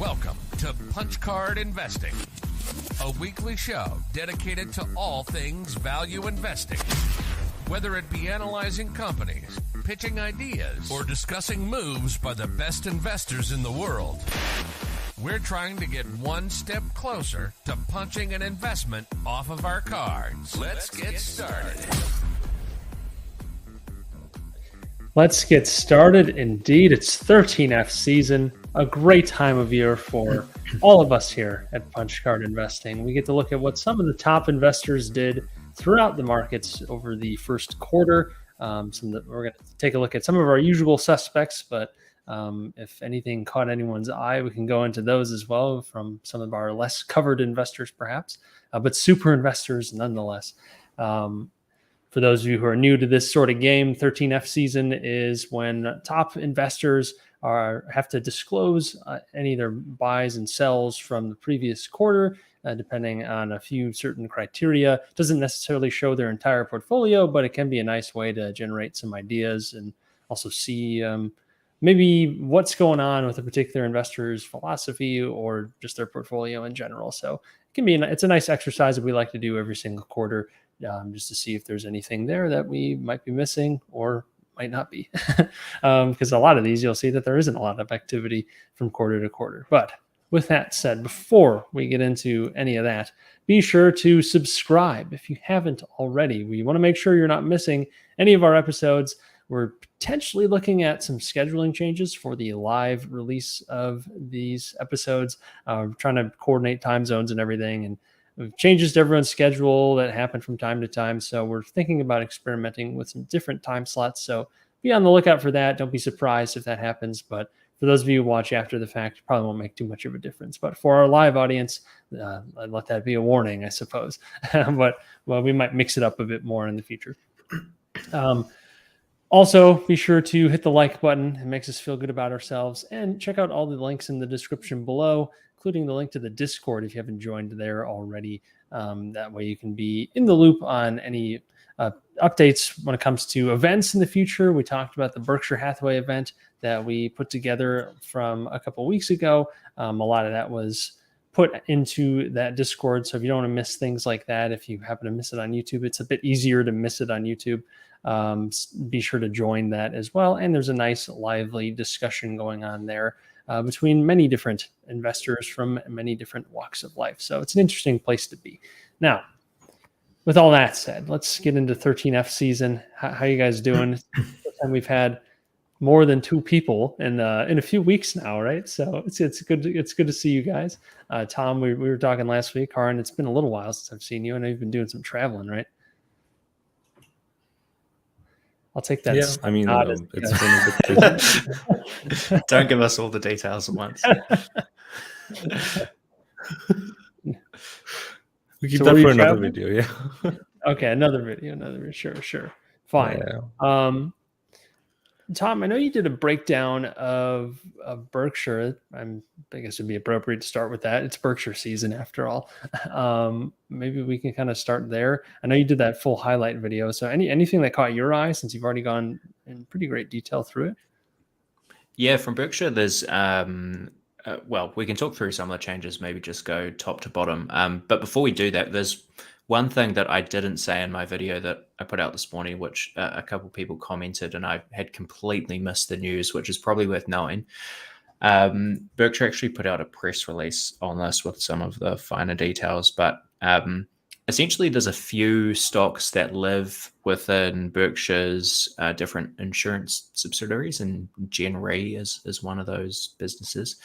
Welcome to Punch Card Investing, a weekly show dedicated to all things value investing. Whether it be analyzing companies, pitching ideas, or discussing moves by the best investors in the world, we're trying to get one step closer to punching an investment off of our cards. Let's get started. Let's get started. Indeed, it's 13F season, a great time of year for all of us here at Punch Card Investing. We get to look at what some of the top investors did throughout the markets over the first quarter. We're going to take a look at some of our usual suspects, but if anything caught anyone's eye, we can go into those as well from some of our less covered investors, perhaps, but super investors nonetheless. For those of you who are new to this sort of game, 13F season is when top investors have to disclose any of their buys and sells from the previous quarter, depending on a few certain criteria. It doesn't necessarily show their entire portfolio, but it can be a nice way to generate some ideas and also see maybe what's going on with a particular investor's philosophy or just their portfolio in general. So it's a nice exercise that we like to do every single quarter, just to see if there's anything there that we might be missing or might not be. Because a lot of these, you'll see that there isn't a lot of activity from quarter to quarter. But with that said, before we get into any of that, be sure to subscribe if you haven't already. We want to make sure you're not missing any of our episodes. We're potentially looking at some scheduling changes for the live release of these episodes. We're trying to coordinate time zones and everything, and changes to everyone's schedule that happen from time to time. So we're thinking about experimenting with some different time slots. So be on the lookout for that. Don't be surprised if that happens. But for those of you who watch after the fact, it probably won't make too much of a difference. But for our live audience, I'd let that be a warning, I suppose. But we might mix it up a bit more in the future. Also, be sure to hit the like button. It makes us feel good about ourselves. And check out all the links in the description below, including the link to the Discord if you haven't joined there already. That way you can be in the loop on any updates when it comes to events in the future. We talked about the Berkshire Hathaway event that we put together from a couple weeks ago. A lot of that was put into that Discord. So if you don't want to miss things like that, if you happen to miss it on YouTube, it's a bit easier to miss it on YouTube. Be sure to join that as well. And there's a nice lively discussion going on there between many different investors from many different walks of life. So it's an interesting place to be. Now, with all that said, let's get into 13F season. How you guys doing? And we've had more than two people in a few weeks now, right? So it's good. It's good to see you guys. Tom, we were talking last week. Karin, it's been a little while since I've seen you. I know you've been doing some traveling, right? I'll take that. Yeah, I mean, it's been a bit busy. Don't give us all the details at once. We keep that for another video, yeah. Okay, another video. Sure. Fine. Yeah. Tom, I know you did a breakdown of Berkshire. I guess it'd be appropriate to start with that. It's Berkshire season after all. Maybe we can kind of start there. I know you did that full highlight video. So anything that caught your eye, since you've already gone in pretty great detail through it? Yeah, from Berkshire, there's we can talk through some of the changes, maybe just go top to bottom. But before we do that, there's one thing that I didn't say in my video that I put out this morning, which a couple of people commented, and I had completely missed the news, which is probably worth knowing. Berkshire actually put out a press release on this with some of the finer details, but essentially there's a few stocks that live within Berkshire's different insurance subsidiaries, and Gen Re is one of those businesses.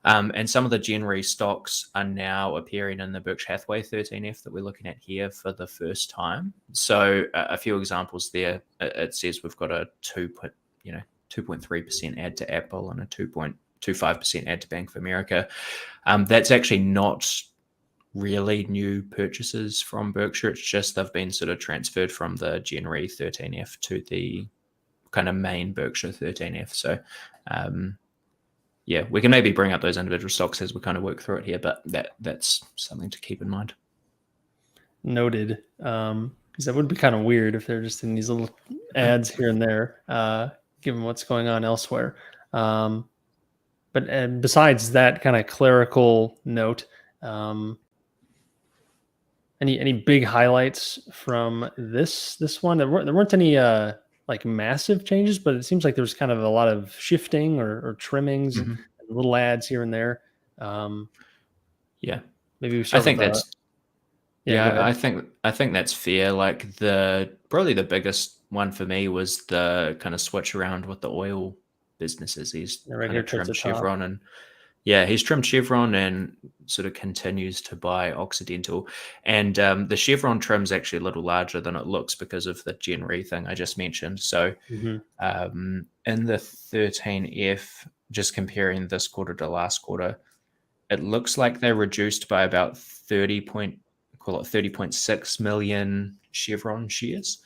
And some of the Gen Re stocks are now appearing in the Berkshire Hathaway 13F that we're looking at here for the first time. So a few examples there. It says we've got a 2.3% add to Apple and a 2.25% add to Bank of America. That's actually not really new purchases from Berkshire. It's just they've been sort of transferred from the Gen Re 13F to the kind of main Berkshire 13F. So we can maybe bring up those individual stocks as we kind of work through it here, but that's something to keep in mind. Noted. Because that would be kind of weird if they're just in these little ads here and there, given what's going on elsewhere. But besides that kind of clerical note, any big highlights from this one? There weren't any like massive changes, but it seems like there's kind of a lot of shifting or trimmings, and little ads here and there. Yeah, maybe we I start think with, that's yeah. I think that's fair. Like probably the biggest one for me was the kind of switch around with the oil businesses. He's right kind here of towards trimmed the top. Chevron and he's trimmed Chevron and sort of continues to buy Occidental. And the Chevron trim's actually a little larger than it looks because of the Gen Re thing I just mentioned. So in the 13F, just comparing this quarter to last quarter, it looks like they reduced by about 30.6 million Chevron shares.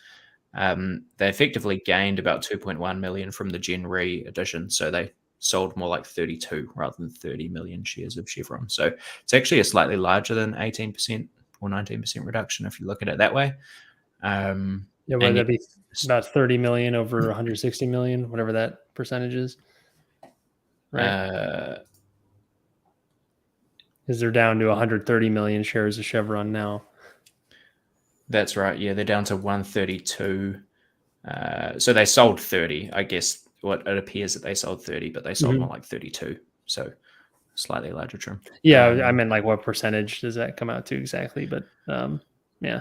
They effectively gained about 2.1 million from the Gen Re addition. So they sold more like 32 rather than 30 million shares of Chevron. So it's actually a slightly larger than 18% or 19% reduction if you look at it that way. Would that be about 30 million over 160 million, whatever that percentage is? Right. Because they're down to 130 million shares of Chevron now. That's right. Yeah, they're down to 132. So they sold 30, I guess. What it appears that they sold 30, but they sold more like 32. So slightly larger trim. Yeah, I meant like what percentage does that come out to exactly? But yeah.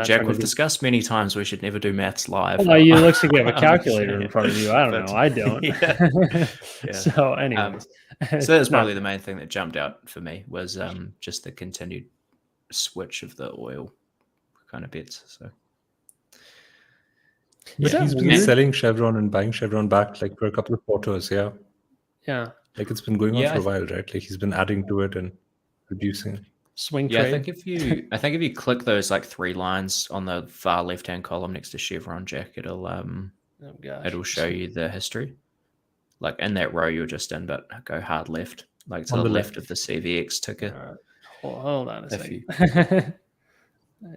Jack, we've discussed many times we should never do maths live. Well, you looks like you have a calculator in front of you. I don't know. I don't. Yeah. So anyways. So that's probably the main thing that jumped out for me was just the continued switch of the oil kind of bets. So yeah, he's been selling Chevron and buying Chevron back like for a couple of quarters. Yeah. Like it's been going on for a while, right? Like he's been adding to it and reducing it. Swing trade. I think if you click those like three lines on the far left hand column next to Chevron, Jack, it'll show you the history. Like in that row you're just in, but go hard left, like to the left of the CVX ticker. Hold on a second.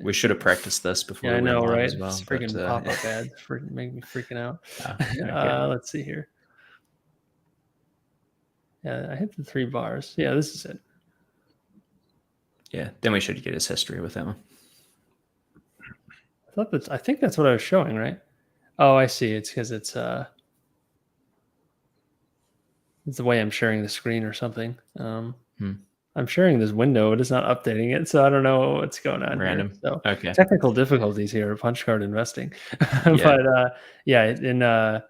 We should have practiced this before. I know, right? As well, it's freaking pop-up ads make me freaking out. Okay. Let's see here. Yeah, I hit the 3 bars. Yeah, this is it. Yeah, then we should get his history with that one. I think that's what I was showing, right? Oh, I see. It's because it's the way I'm sharing the screen or something. I'm sharing this window. It is not updating it, so I don't know what's going on. Random. Here. So okay. Technical difficulties here at Punch Card Investing. But in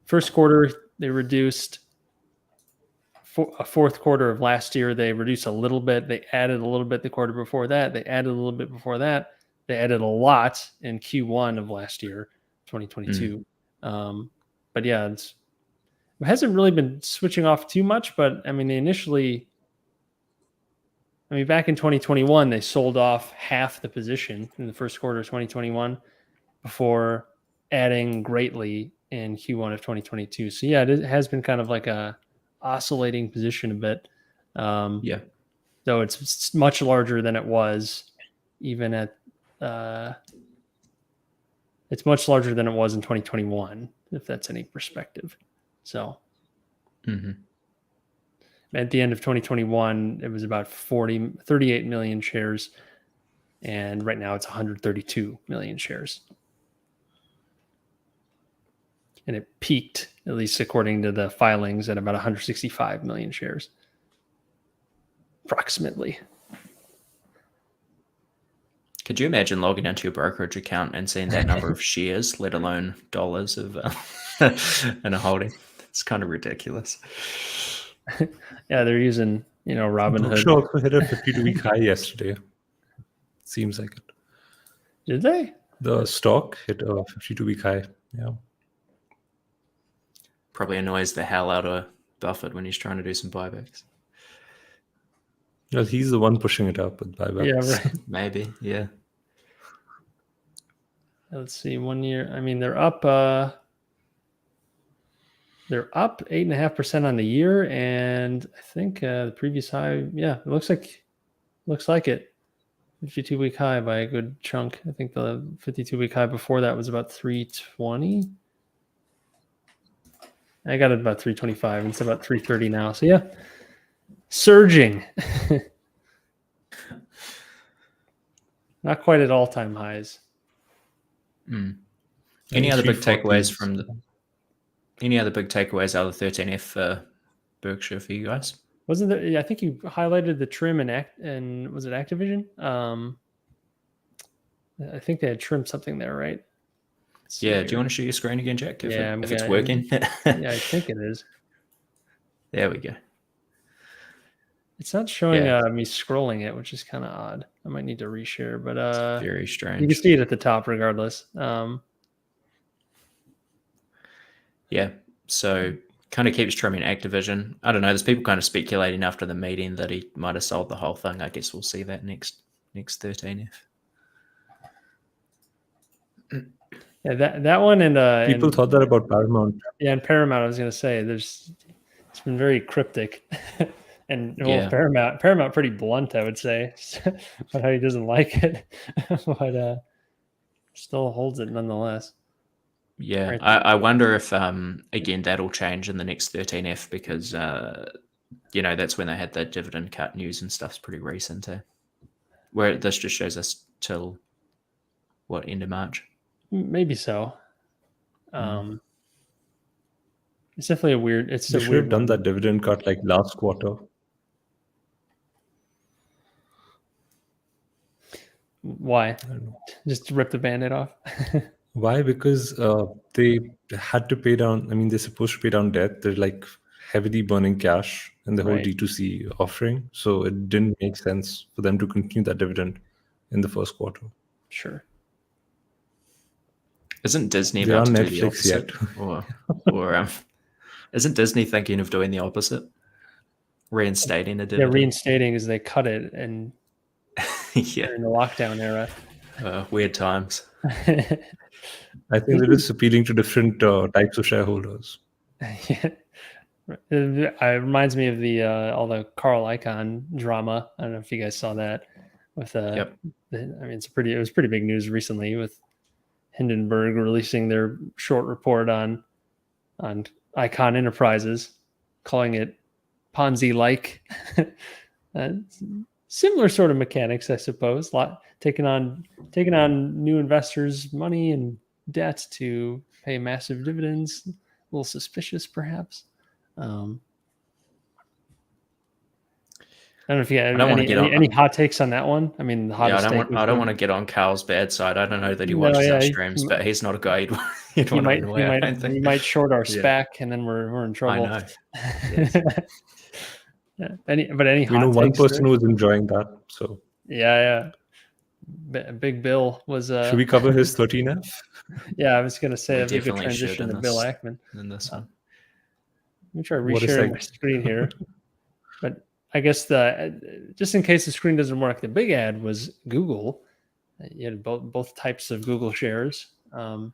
first quarter they reduced. Fourth quarter of last year they reduced a little bit. They added a little bit the quarter before that. They added a little bit before that. They added a lot in Q1 of last year, 2022. But yeah, it hasn't really been switching off too much. But I mean, back in 2021, they sold off half the position in the first quarter of 2021 before adding greatly in Q1 of 2022. So yeah, it has been kind of like a oscillating position a bit. Though it's much larger than it was even at it's much larger than it was in 2021, if that's any perspective. So at the end of 2021, it was about 38 million shares. And right now it's 132 million shares. And it peaked, at least according to the filings, at about 165 million shares. Approximately. Could you imagine logging into your brokerage account and seeing that number of shares, let alone dollars of in a holding? It's kind of ridiculous. Yeah, they're using, Robinhood. Berkshire also hit a 52-week high yesterday. Seems like it. Did they? The stock hit a 52-week high. Yeah. Probably annoys the hell out of Buffett when he's trying to do some buybacks. Well, he's the one pushing it up with buybacks. Yeah, right. Maybe, yeah. Let's see, 1 year. I mean, they're up 8.5% on the year, and I think the previous high, it looks like it. 52-week high by a good chunk. I think the 52-week high before that was about 320. I got it about 325. It's about 330 now. So yeah, surging. Not quite at all-time highs. Any other big takeaways from the? Any other big takeaways out of the 13F for Berkshire for you guys? Wasn't there? Yeah, I think you highlighted the trim and was it Activision? I think they had trimmed something there, right? Yeah. Do you want to share your screen again, Jack? If it's working. Yeah, I think it is. There we go. It's not showing me scrolling it, which is kind of odd. I might need to reshare, but it's very strange. You can see it at the top regardless. Yeah. So kind of keeps trimming Activision. I don't know. There's people kind of speculating after the meeting that he might have sold the whole thing. I guess we'll see that next 13F. Yeah, that one and people thought that about Paramount. Yeah, and Paramount. I was going to say it's been very cryptic, and Paramount pretty blunt, I would say, about how he doesn't like it, but still holds it nonetheless. Yeah, right. I wonder if again that'll change in the next 13F because that's when they had the dividend cut news and stuff's pretty recent. Where this just shows us till what, end of March. Maybe so. It's definitely a weird. They should have done that dividend cut like last quarter. Why? I don't know. Just rip the Band-Aid off. Why? Because they had to pay down. I mean, they're supposed to pay down debt. They're like heavily burning cash in the whole D2C offering, so it didn't make sense for them to continue that dividend in the first quarter. Sure. Isn't Disney about to do the opposite? Or isn't Disney thinking of doing the opposite? Reinstating a dividend? Yeah, reinstating as they cut it and in the lockdown era. Weird times. I think they're just appealing to different types of shareholders. Yeah. It reminds me of the all the Carl Icahn drama. I don't know if you guys saw that. With it was pretty big news recently with Hindenburg releasing their short report on Icahn Enterprises, calling it Ponzi-like. Similar sort of mechanics, I suppose. Taking on new investors' money and debt to pay massive dividends. A little suspicious, perhaps. I don't know if you have any hot takes on that one. I mean, the hottest take. I don't want to get on Carl's bad side. I don't know that he watches our streams, but he's not a guy you'd want to annoy. He might short our SPAC, and then we're in trouble. I know. Yes. Any hot one person who was enjoying that. So Big Bill was. Should we cover his 13F? Yeah, I was going to say that'd be a good transition to Bill Ackman. In this one, let me try resharing my screen here. But I guess just in case the screen doesn't work, the big ad was Google. You had both types of Google shares. Well,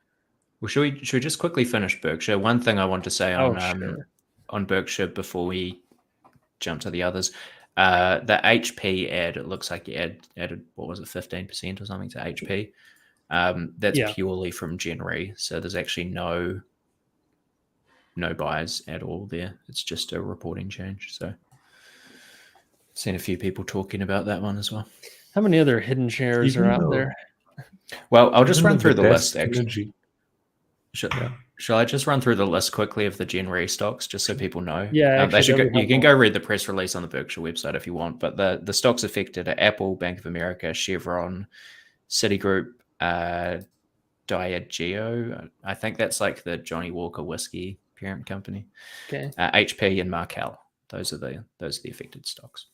should we just quickly finish Berkshire? One thing I want to say on Berkshire before we jump to the others. The HP ad, it looks like you added, what was it, 15% or something to HP. That's purely from January. So there's actually no buys at all there. It's just a reporting change. So seen a few people talking about that one as well. How many other hidden shares are out there? Well, I'll just run through the list, actually. Energy. Shall I just run through the list quickly of the January stocks, just so people know? Yeah, you can go read the press release on the Berkshire website if you want. But the stocks affected are Apple, Bank of America, Chevron, Citigroup, Diageo. I think that's like the Johnny Walker whiskey parent company. Okay. HP and Markel. Those are the affected stocks.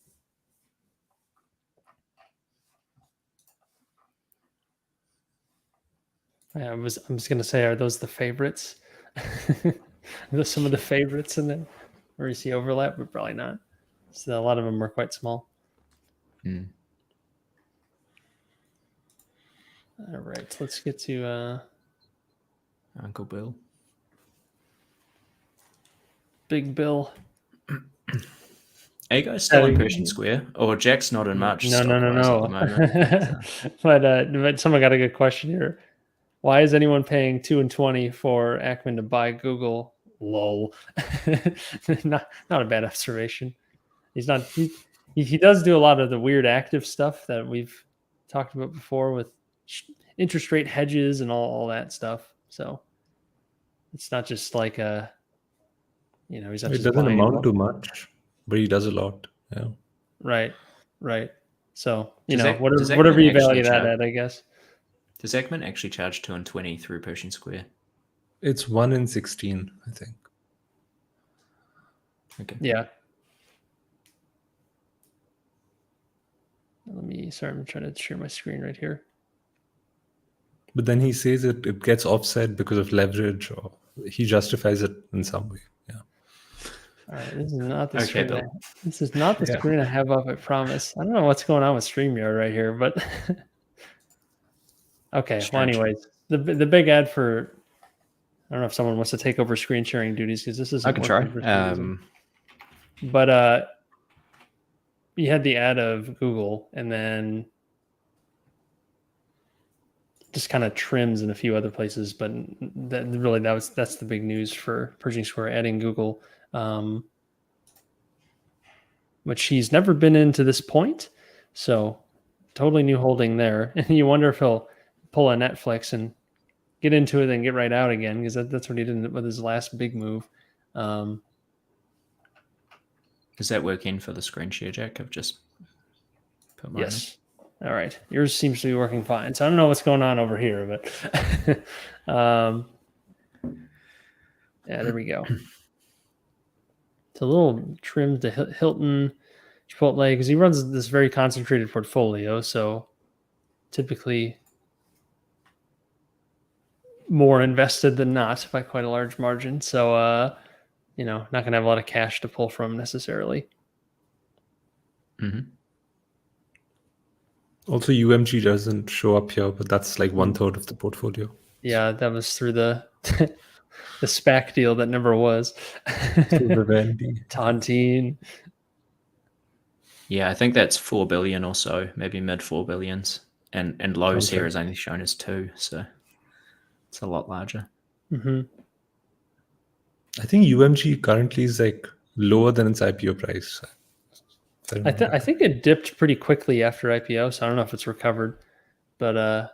I was going to say, are those the favorites? Are those some of the favorites in there? Or you see overlap, but probably not. So a lot of them are quite small. Mm. All right, let's get to Uncle Bill. Big Bill. Are you guys still in Pershing Square? Or Jack's not in much? No. But someone got a good question here. Why is anyone paying $2.20 for Ackman to buy Google Lol. Not a bad observation. He's not. He does do a lot of the weird active stuff that we've talked about before with interest rate hedges and all that stuff. So it's not just like a, he's not It just doesn't buying amount to much, but he does a lot. Yeah. Right. So Does whatever you Ekman actually value that at, I guess. Does Ekman actually charge 2.20 through Pershing Square? It's 1 in 16, I think. Okay. Yeah. Sorry, I'm trying to share my screen right here. But then he says it gets offset because of leverage, or he justifies it in some way. Yeah. All right, this is not the Okay, screen. This is not the screen I have up, I promise. I don't know what's going on with StreamYard right here, but okay. Strange. Well, anyways, the big ad for, I don't know if someone wants to take over screen sharing duties because this is. I can try. But you had the ad of Google, and then just kind of trims in a few other places, but that's the big news for Pershing Square, adding Google, which he's never been in to this point. So totally new holding there. And you wonder if he'll pull a Netflix and get into it and get right out again, because that's what he did with his last big move. Does that work in for the screen share, Jack? I've just put mine Yes. All right. Yours seems to be working fine. So I don't know what's going on over here, but yeah, there we go. It's a little trimmed to Hilton, Chipotle, because he runs this very concentrated portfolio. So typically more invested than not by quite a large margin. So, not going to have a lot of cash to pull from necessarily. Mm-hmm. Also, UMG doesn't show up here, but that's like 1/3 of the portfolio. Yeah, that was through the the SPAC deal that never was. Tontine. Yeah, I think that's 4 billion or so, maybe mid 4 billions. And Lowe's here is only shown as 2, so it's a lot larger. Mm-hmm. I think UMG currently is like lower than its IPO price. I think it dipped pretty quickly after IPO, so I don't know if it's recovered. But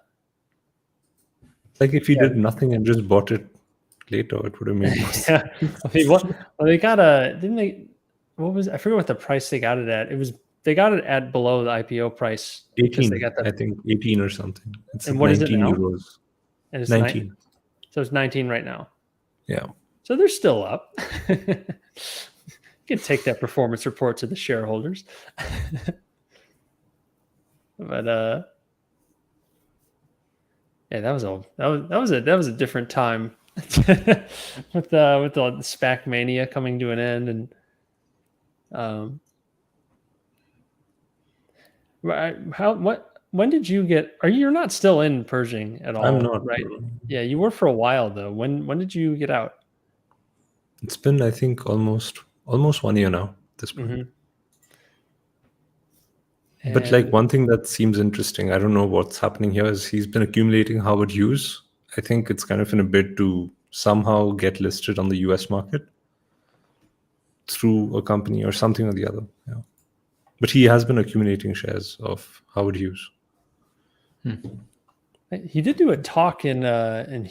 like if you did nothing and just bought it later, it would have made more sense. They got didn't they? What was I forget what the price they got it at? They got it at below the IPO price. 18, they got I think 18 or something. It's and what is it now? Euros. And it's 19. So it's 19 right now. Yeah. So they're still up. You can take that performance report to the shareholders. But yeah, that was a different time with the SPAC mania coming to an end, and when did you get? You're not still in Pershing at all? I'm not, right? Yeah, you were for a while though. When did you get out? It's been, I think, almost 1 year now at this point. Mm-hmm. But like one thing that seems interesting, I don't know what's happening here, is he's been accumulating Howard Hughes. I think it's kind of in a bid to somehow get listed on the US market through a company or something or the other. Yeah. But he has been accumulating shares of Howard Hughes. He did do a talk in a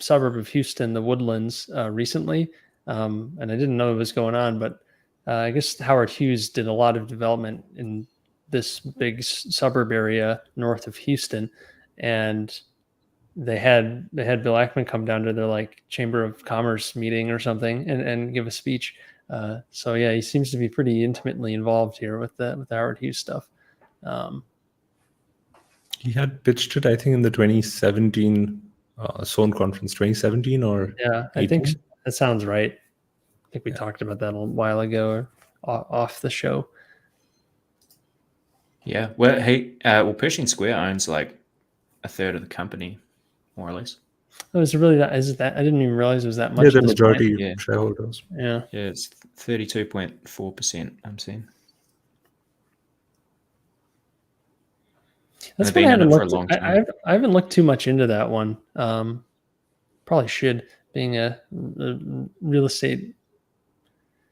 suburb of Houston, the Woodlands, recently, and I didn't know it was going on, but I guess Howard Hughes did a lot of development in this big suburb area north of Houston, and they had Bill Ackman come down to their Chamber of Commerce meeting or something and give a speech. So yeah, he seems to be pretty intimately involved here with the Howard Hughes stuff. He had pitched it, I think, in the 2017 Zone Conference, 2017 or yeah, 18? I think that sounds right. I think we talked about that a while ago off the show. Yeah, well, Pershing Square owns like a third of the company, more or less. Oh, is it really that? Is it that? I didn't even realize it was that much. Yeah, the majority shareholders. Yeah, it's 32.4%. I'm seeing. That's been for a long time. I haven't looked too much into that one. Probably should. being a real estate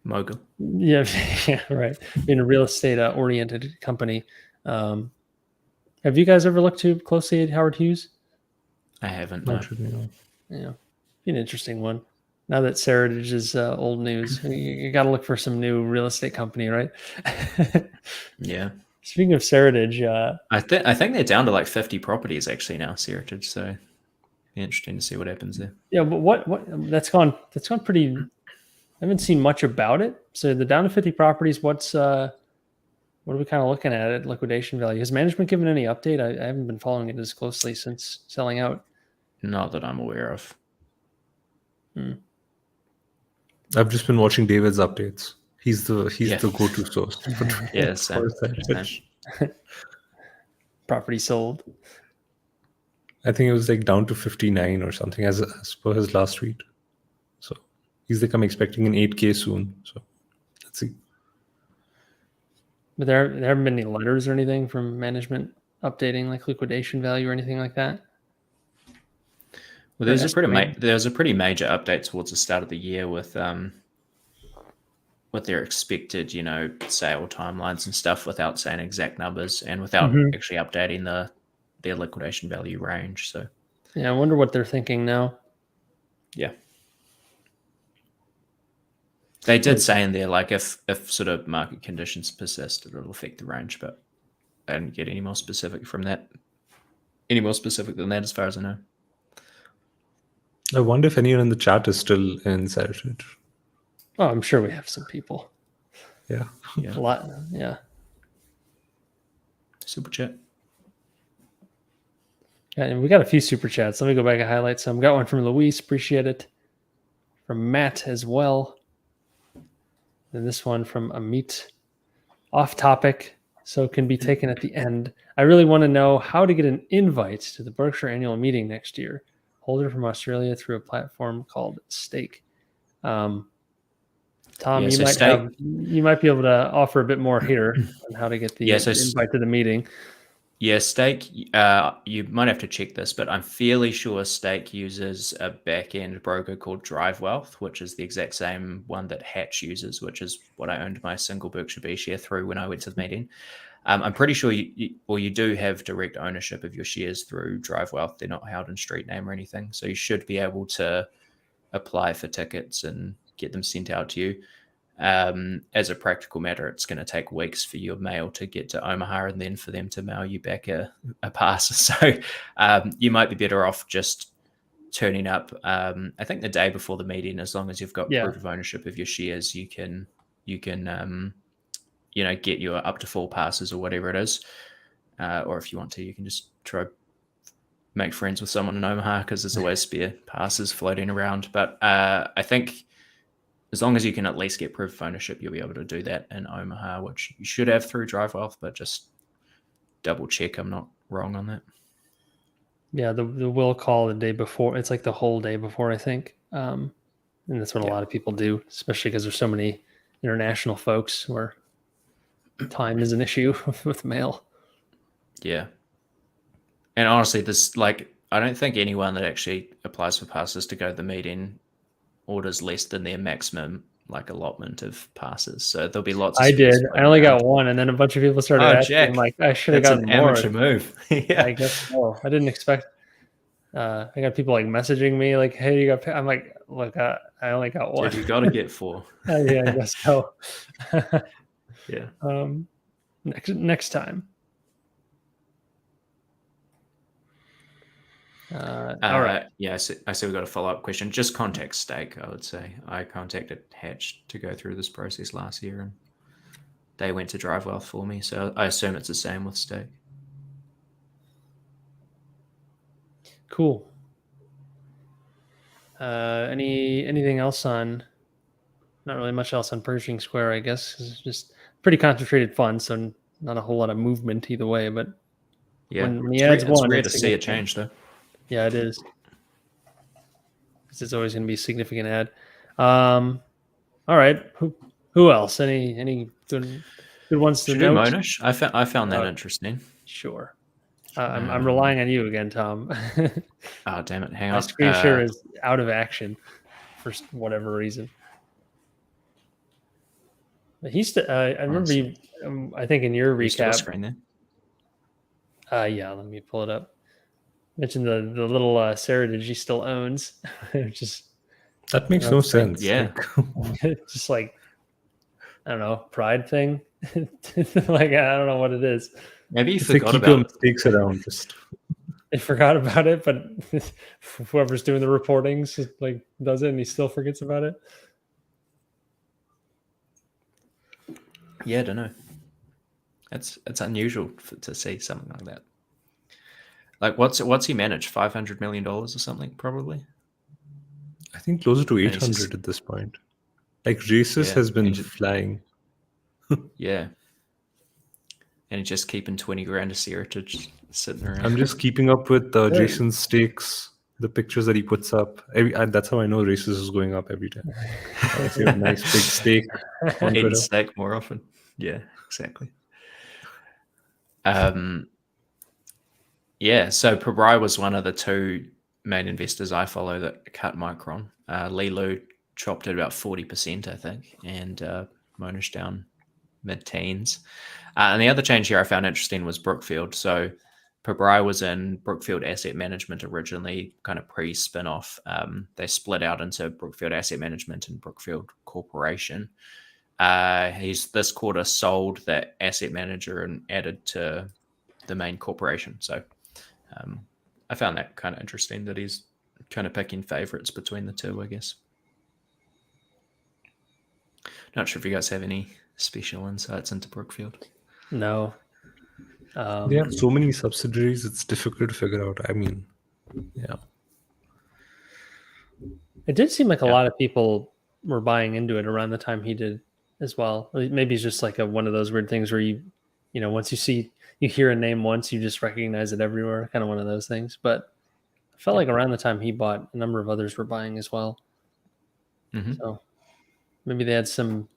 mogul. Yeah, yeah, right. Being a real estate oriented company. Have you guys ever looked too closely at Howard Hughes? I haven't. No. Not really, no. Yeah, be an interesting one. Now that Seritage is old news, you got to look for some new real estate company, right? Yeah. Speaking of Seritage, I think they're down to like 50 properties actually now, Seritage. So be interesting to see what happens there. yeah, but what that's gone pretty. I haven't seen much about it. So the down to 50 properties. What are we kind of looking at liquidation value? Has management given any update? I haven't been following it as closely since selling out. Not that I'm aware of. I've just been watching David's updates. He's the go-to source. Yeah, same. Property sold. I think it was like down to 59 or something as per his last tweet. So he's like, I'm expecting an 8K soon. So let's see. But there haven't been any letters or anything from management updating like liquidation value or anything like that. Well, there's a pretty major update towards the start of the year with their expected, sale timelines and stuff without saying exact numbers and without actually updating their liquidation value range. So yeah, I wonder what they're thinking now. Yeah. They did say in there, like, if sort of market conditions persist, it'll affect the range, but I didn't get any more specific from that. Any more specific than that, as far as I know. I wonder if anyone in the chat is still in Seritage. Oh, I'm sure we have some people. Yeah. A lot. Yeah. Super chat. And we got a few super chats. Let me go back and highlight some. Got one from Luis. Appreciate it. From Matt as well. And this one from Amit. Off topic, so can be taken at the end. I really want to know how to get an invite to the Berkshire annual meeting next year. Holder from Australia through a platform called Stake. Tom, you might be able to offer a bit more here on how to get the invite to the meeting. Yeah, Stake, you might have to check this, but I'm fairly sure Stake uses a back-end broker called Drive Wealth, which is the exact same one that Hatch uses, which is what I owned my single Berkshire B share through when I went to the meeting. I'm pretty sure you do have direct ownership of your shares through Drive Wealth. They're not held in street name or anything. So you should be able to apply for tickets and get them sent out to you. As a practical matter, it's going to take weeks for your mail to get to Omaha and then for them to mail you back a pass. So you might be better off just turning up. I think the day before the meeting, as long as you've got proof of ownership of your shares, you can get your up to 4 passes or whatever it is. Or if you want to, you can just try make friends with someone in Omaha because there's always spare passes floating around. But I think as long as you can at least get proof of ownership, you'll be able to do that in Omaha, which you should have through Drive Wealth, but just double check I'm not wrong on that. Yeah, the will call the day before. It's like the whole day before, I think. And that's what a lot of people do, especially because there's so many international folks where time is an issue with mail. Yeah. And honestly, I don't think anyone that actually applies for passes to go to the meeting orders less than their maximum allotment of passes. So there'll be lots of I did. I only got one, and then a bunch of people started asking. Jack, I'm like, I should have gotten more. Amateur move. Yeah. I guess so. I didn't expect. I got people messaging me like, "Hey, you got?" I'm like, "Look, I only got one." Dude, you got to get 4. Yeah, I guess so. Yeah. Next time. All right. Yeah, I see we got a follow-up question. Just contact Stake, I would say. I contacted Hatch to go through this process last year, and they went to Drive Wealth for me. So I assume it's the same with Stake. Cool. Anything else on? Not really much else on Pershing Square, I guess. It's just pretty concentrated fund, so not a whole lot of movement either way. But yeah, when he adds one, it's rare to see a change, though. Yeah, it is. Because it's always going to be a significant ad. All right. Who else? Any good ones to Should note? do Monash. I found that interesting. Sure. I'm relying on you again, Tom. Oh, damn it. Hang My on. screen share is out of action for whatever reason. But I remember you, I think in your recap. Screen there? Yeah, let me pull it up. Mentioned the little Sarah Digi still owns. Just that makes no sense. Yeah. Just like, I don't know, pride thing. Like, I don't know what it is. Maybe you It's forgot keep about your mistakes around. Just They forgot about it, but whoever's doing the reportings like does it, and he still forgets about it. Yeah, I don't know. It's unusual to see something like that. Like, what's he managed? $500 million or something, probably. I think closer to 800 at this point. Like Races has been flying. Yeah. And he's just keeping 20 grand a Sarah just sitting around. I'm just keeping up with Jason's stakes, the pictures that he puts up. That's how I know Races is going up every time. I see a nice big stake on Twitter. Stake more often. Yeah, exactly. Yeah, so Pershing was one of the two main investors I follow that cut Micron. Lilu chopped it about 40%, I think, and Monish down mid-teens. And the other change here I found interesting was Brookfield. So Pershing was in Brookfield Asset Management originally, kind of pre-spin-off. They split out into Brookfield Asset Management and Brookfield Corporation. He's this quarter sold that asset manager and added to the main corporation. So I found that kind of interesting that he's kind of picking favorites between the two, I guess. Not sure if you guys have any special insights into Brookfield. No. They have so many subsidiaries, it's difficult to figure out. I mean, yeah. It did seem like a lot of people were buying into it around the time he did as well. Maybe it's just like one of those weird things where you once you hear a name once, you just recognize it everywhere. Kind of one of those things. But I felt like around the time he bought, a number of others were buying as well. Mm-hmm. So maybe they had some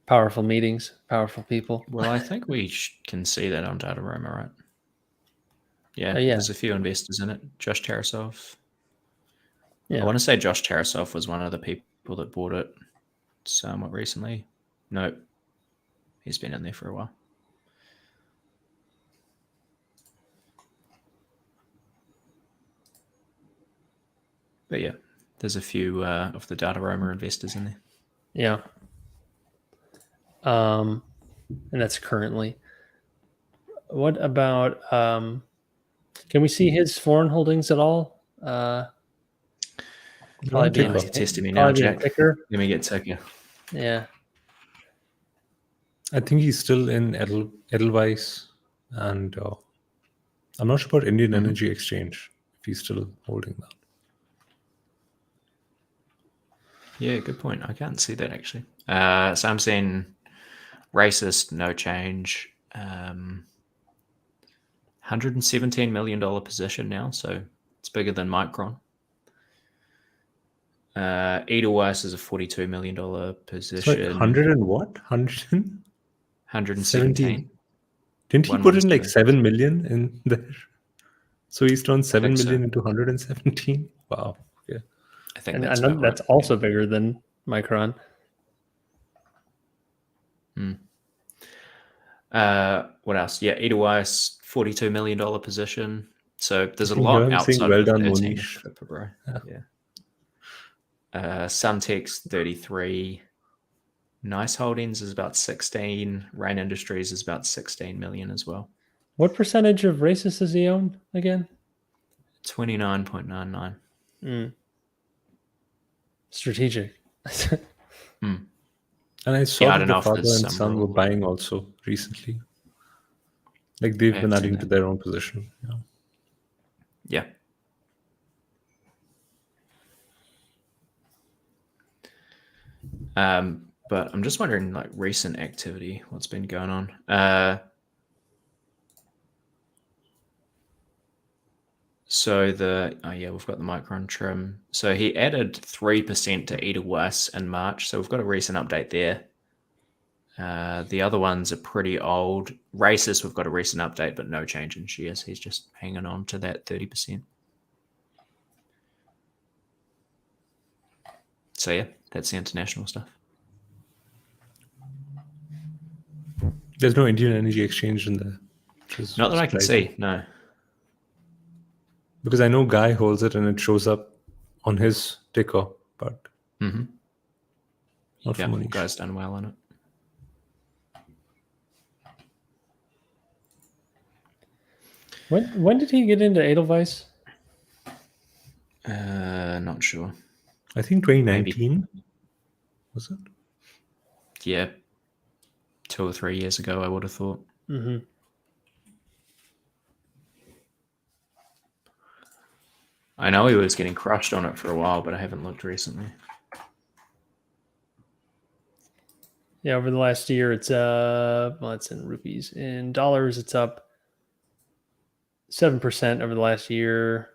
powerful meetings, powerful people. Well, I think we can see that on Dataroma, right? Yeah, there's a few investors in it. Josh Tarasov. Yeah. I want to say Josh Tarasov was one of the people that bought it somewhat recently. No, he's been in there for a while. But yeah, there's a few of the Dataroma investors in there. Yeah. And that's currently. What about, can we see his foreign holdings at all? Probably be testing me now, Jack. Let me get ticker. Yeah. I think he's still in Edelweiss, and I'm not sure about Indian Energy Exchange, if he's still holding that. Yeah, good point. I can't see that actually. So I'm seeing Racist, no change. $117 million position now, so it's bigger than Micron. Edelweiss is a $42 million position. Sorry, 100 and what? 117. Didn't he put in like 7 million in there? So he's turned 7 million into 117? Wow. Okay. I think that's also bigger than Micron. What else? Yeah, Edelweiss, $42 million position. So there's a lot outside well of done, 13 Monish. for February. Yeah. Suntex 33. Nice Holdings is about 16. Rain Industries is about 16 million as well. What percentage of Racist does he own again? 29.99. Strategic. And I saw that the father and son were buying also recently. Like they've been adding to their own position. Yeah. But I'm just wondering, like, recent activity, what's been going on. So we've got the Micron trim. So he added 3% to Edelweiss in March. So we've got a recent update there. The other ones are pretty old. Racist, we've got a recent update, but no change in shares. He's just hanging on to that 30%. So yeah, that's the international stuff. There's no Indian Energy Exchange in there. Not that I can see, no. Because I know Guy holds it and it shows up on his ticker, but not for Manish. Guy's done well on it. When did he get into Edelweiss? Not sure. I think 2019 was it? Yeah, 2 or 3 years ago, I would have thought. Mm-hmm. I know he was getting crushed on it for a while, but I haven't looked recently. Yeah, over the last year, it's well, it's in rupees. In dollars, it's up 7% over the last year,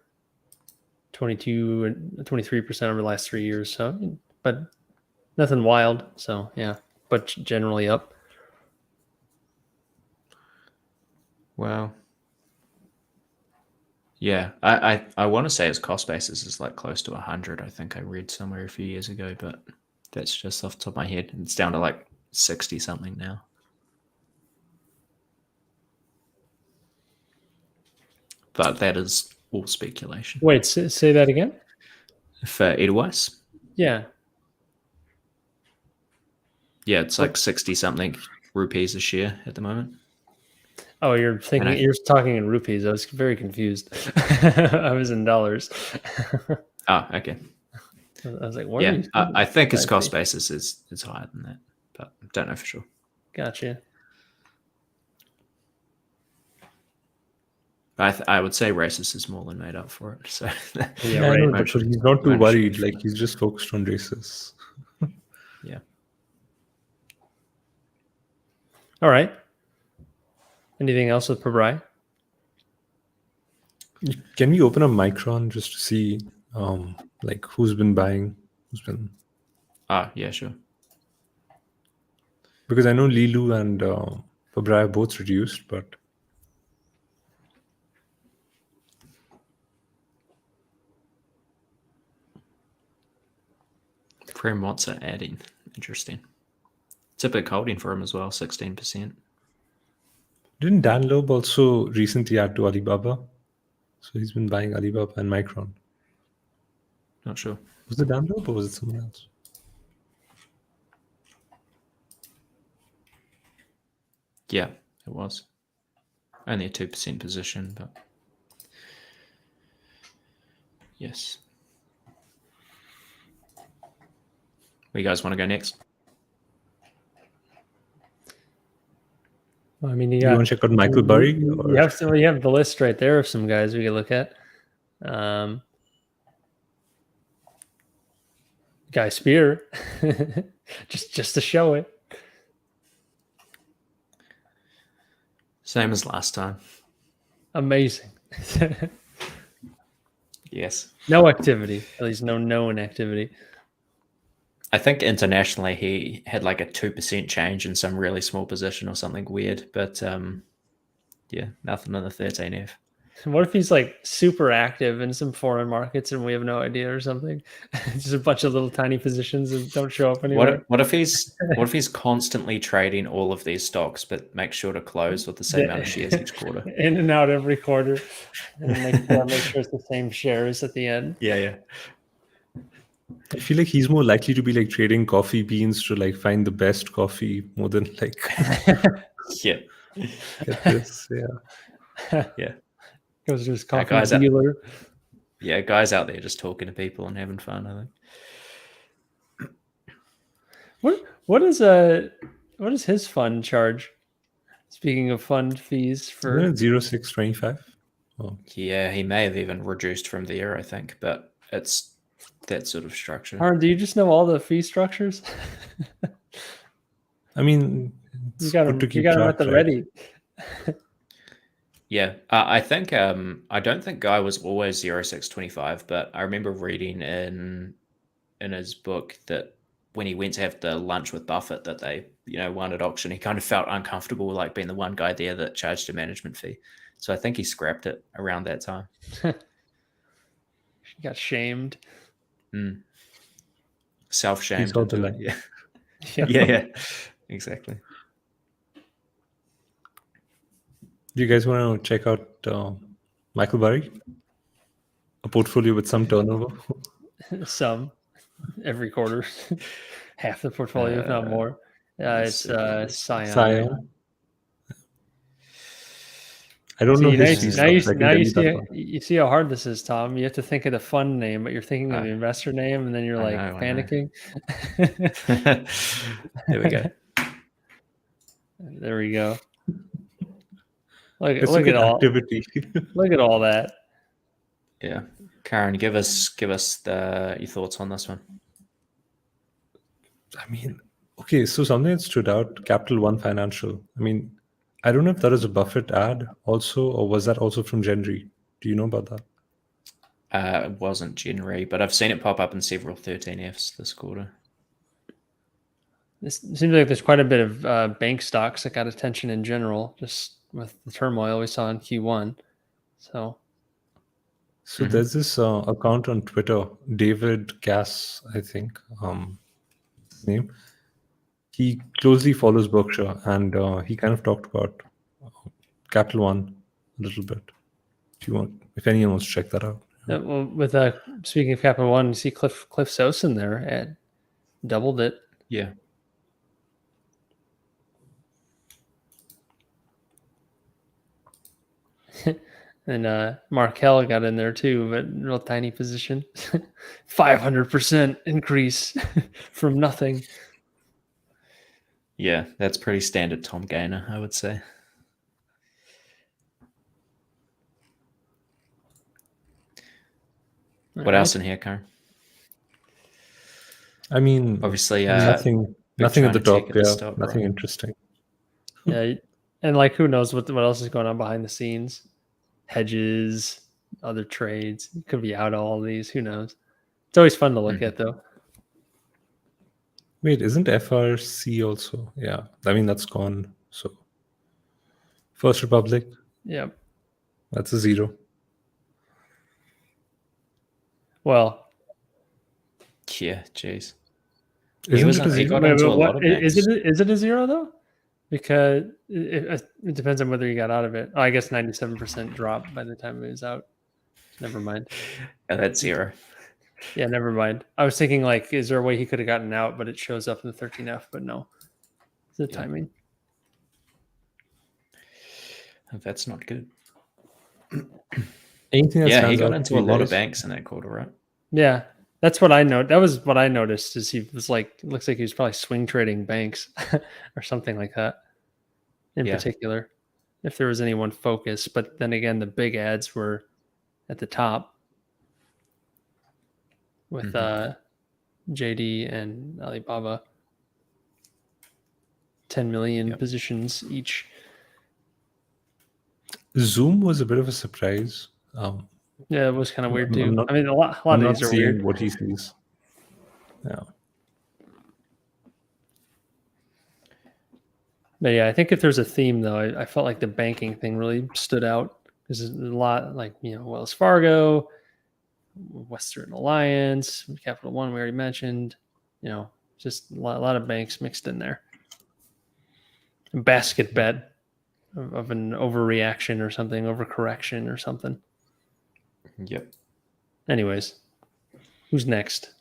22 and 23% over the last 3 years. So, but nothing wild. So yeah, but generally up. Wow. Yeah, I want to say his cost basis is like close to 100. I think I read somewhere a few years ago, but that's just off the top of my head. It's down to like 60 something now. But that is all speculation. Wait, say that again? For Edelweiss? Yeah. Yeah, it's like 60 something rupees a share at the moment. Oh, you're talking in rupees. I was very confused. I was in dollars. Oh, okay. I was like, what? Yeah, I think his cost basis is higher than that, but don't know for sure. Gotcha. I would say Racist is more than made up for it. So yeah, right. But he's not too worried. Like he's just focused on races. Yeah. All right. Anything else with Burry? Can we open a Micron just to see like who's been buying? Yeah, sure. Because I know Lilu and Burry are both reduced, but Prem wants it adding. Interesting. It's a big holding for him as well, 16%. Didn't Dan Loeb also recently add to Alibaba? So he's been buying Alibaba and Micron. Not sure. Was it Dan Loeb or was it someone else? Yeah, it was. Only a 2% position, but yes. Where you guys want to go next? Well, I mean, you want to check out Michael Burry? You have the list right there of some guys we could look at. Guy Spier, just to show it. Same as last time. Amazing. Yes. No activity, at least no known activity. I think internationally he had like a 2% change in some really small position or something weird, but yeah, nothing on the 13F. What if he's like super active in some foreign markets and we have no idea or something? Just a bunch of little tiny positions that don't show up anywhere. What if he's constantly trading all of these stocks, but make sure to close with the same amount of shares each quarter? In and out every quarter, and make sure it's the same shares at the end. Yeah. I feel like he's more likely to be like trading coffee beans to like find the best coffee more than like yeah. Get this, yeah. Goes to his coffee dealer. Guys out there just talking to people and having fun, I think. What is his fund charge? Speaking of fund fees for 0.0625. Oh. Yeah, he may have even reduced from there, I think, but it's that sort of structure. Aaron, do you just know all the fee structures? I mean, you got them at the ready. Yeah, I think I don't think Guy was always 0.625, but I remember reading in his book that when he went to have the lunch with Buffett that they, won at auction, he kind of felt uncomfortable like being the one guy there that charged a management fee. So I think he scrapped it around that time. He got shamed. Self-shamed. saw the light. Yeah. Yeah, exactly. Do you guys want to check out Michael Burry? A portfolio with some turnover? Some every quarter, half the portfolio, if not more. It's Scion. I don't know his now stuff. you see how hard this is, Tom. You have to think of the fund name, but you're thinking of the investor name, and then you're panicking. There we go. There we go. Look at all activity. Look at all that. Yeah, Karen, give us your thoughts on this one. I mean, okay, so something that stood out: Capital One Financial. I mean, I don't know if that is a Buffett ad also, or was that also from January? Do you know about that? It wasn't January, but I've seen it pop up in several 13Fs this quarter. It seems like there's quite a bit of bank stocks that got attention in general, just with the turmoil we saw in Q1. So there's this account on Twitter, David Cass, I think, his name. He closely follows Berkshire, and he kind of talked about Capital One a little bit. If anyone wants to check that out. well, with speaking of Capital One, you see Cliff Sosin there at doubled it. Yeah. And Markel got in there too, but real tiny position. 500% increase from nothing. Yeah, that's pretty standard Tom Gaynor, I would say. What else in here, Karen? I mean, obviously, nothing at the top. Yeah, stock, nothing right? interesting. Yeah, and like who knows what else is going on behind the scenes? Hedges, other trades. It could be out of all of these. Who knows? It's always fun to look at, though. Wait, isn't FRC also? Yeah, I mean that's gone. So First Republic. Yep. That's a 0. Well. Yeah, jeez. Isn't it a 0? Is it a 0 though? Because it depends on whether you got out of it. Oh, I guess 97% drop by the time it was out. Never mind. Yeah, that's 0. Yeah, never mind. I was thinking like, is there a way he could have gotten out, but it shows up in the 13F, but no. It's the timing. That's not good. Anything that yeah, he got into a lot of banks in that quarter, right? Yeah. That's what I know. That was what I noticed is he was like, it looks like he was probably swing trading banks or something like that in particular, if there was any one focus. But then again, the big ads were at the top with JD and Alibaba. 10 million positions each. Zoom was a bit of a surprise. Yeah, it was kind of weird too. I mean, a lot of these are weird. What he sees. Yeah. But yeah, I think if there's a theme though, I felt like the banking thing really stood out. There's a lot like, Wells Fargo, Western Alliance, Capital One, we already mentioned, just a lot of banks mixed in there. A basket bet of an overreaction or something, overcorrection or something. Yep. Anyways, who's next?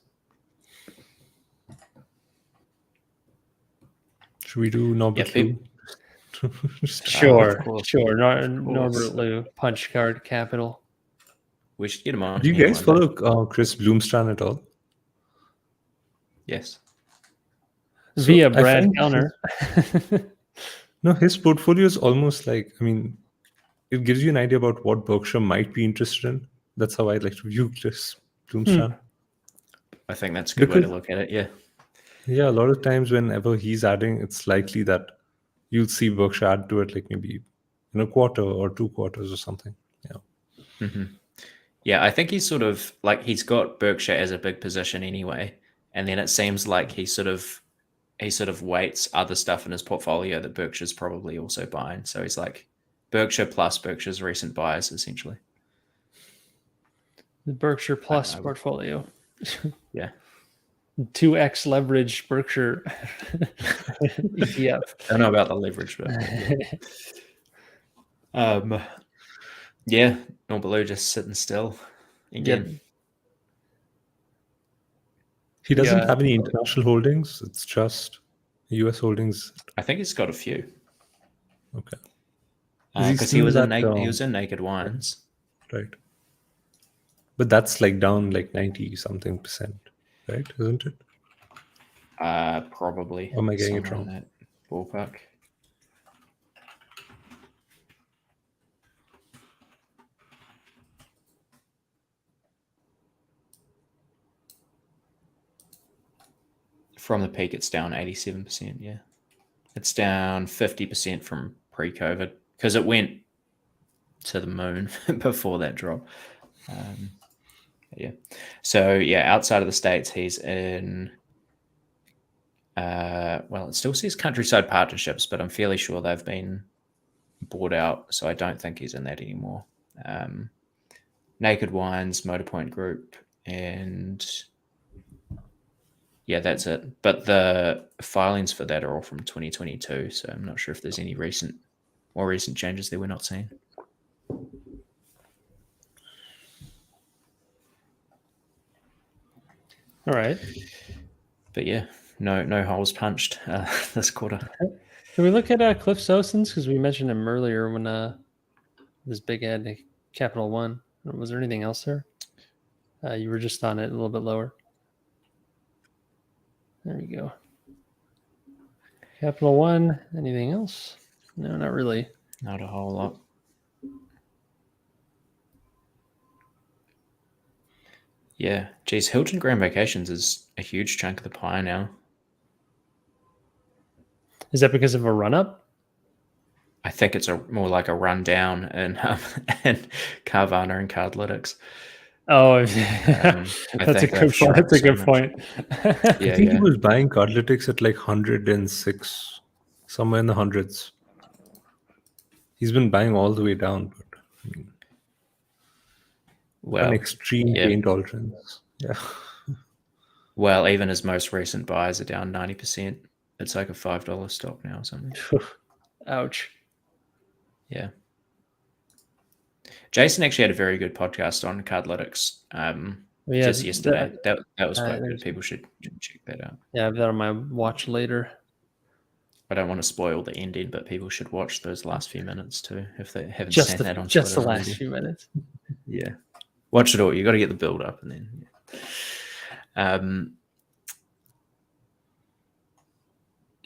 Should we do Norbert Liu? Sure. Norbert Liu, Punch Card Capital. We should get him on. Do you guys follow Chris Bloomstrom at all? Yes. Via Brad Kellner. No, his portfolio is almost like, it gives you an idea about what Berkshire might be interested in. That's how I like to view Chris Bloomstrom. I think that's a good way to look at it, yeah. Yeah, a lot of times whenever he's adding, it's likely that you'll see Berkshire add to it like maybe in a quarter or 2 quarters or something. Yeah. Yeah, I think he's sort of like he's got Berkshire as a big position anyway. and then it seems like he sort of weights other stuff in his portfolio that Berkshire's probably also buying. So he's like Berkshire plus Berkshire's recent buys, essentially. The Berkshire Plus portfolio. Yeah. 2x leverage Berkshire ETF. I don't know about the leverage, but yeah, Norbaloo just sitting still again. Yep. He doesn't have any international holdings. It's just US holdings. I think he's got a few. Okay. Because he was in Naked Wines. Right. But that's like down like 90-something%, right? Isn't it? Probably. Or am I getting it wrong? That ballpark. From the peak, it's down 87%. Yeah, it's down 50% from pre-COVID because it went to the moon before that drop. Yeah. So yeah, outside of the States, he's in. Well, it still says Countryside Partnerships, but I'm fairly sure they've been bought out, so I don't think he's in that anymore. Naked Wines, Motorpoint Group, and yeah, that's it. But the filings for that are all from 2022, so I'm not sure if there's any more recent changes that we're not seeing. All right. But yeah, no holes punched this quarter. Can we look at Cliff Sosens? Because we mentioned him earlier when this big ad Capital One. Was there anything else there? You were just on it a little bit lower. There we go. Capital One. Anything else? No, not really. Not a whole lot. Yeah. Geez, Hilton Grand Vacations is a huge chunk of the pie now. Is that because of a run-up? I think it's more like a rundown in Carvana and Cardlytics. Oh, that's a good point. That's a good point. I think he was buying Cardlytics at like 106, somewhere in the hundreds. He's been buying all the way down, but I mean, an extreme pain tolerance. Yeah. Well, even his most recent buys are down 90%. It's like a $5 stock now or something. Ouch. Yeah. Jason actually had a very good podcast on Cardlytics just yesterday. That was quite good. People should check that out. Yeah, I have that on my watch later. I don't want to spoil the ending, but people should watch those last few minutes too if they haven't seen that on just Twitter the last already. few minutes. Yeah, watch it all. You got to get the build up, and then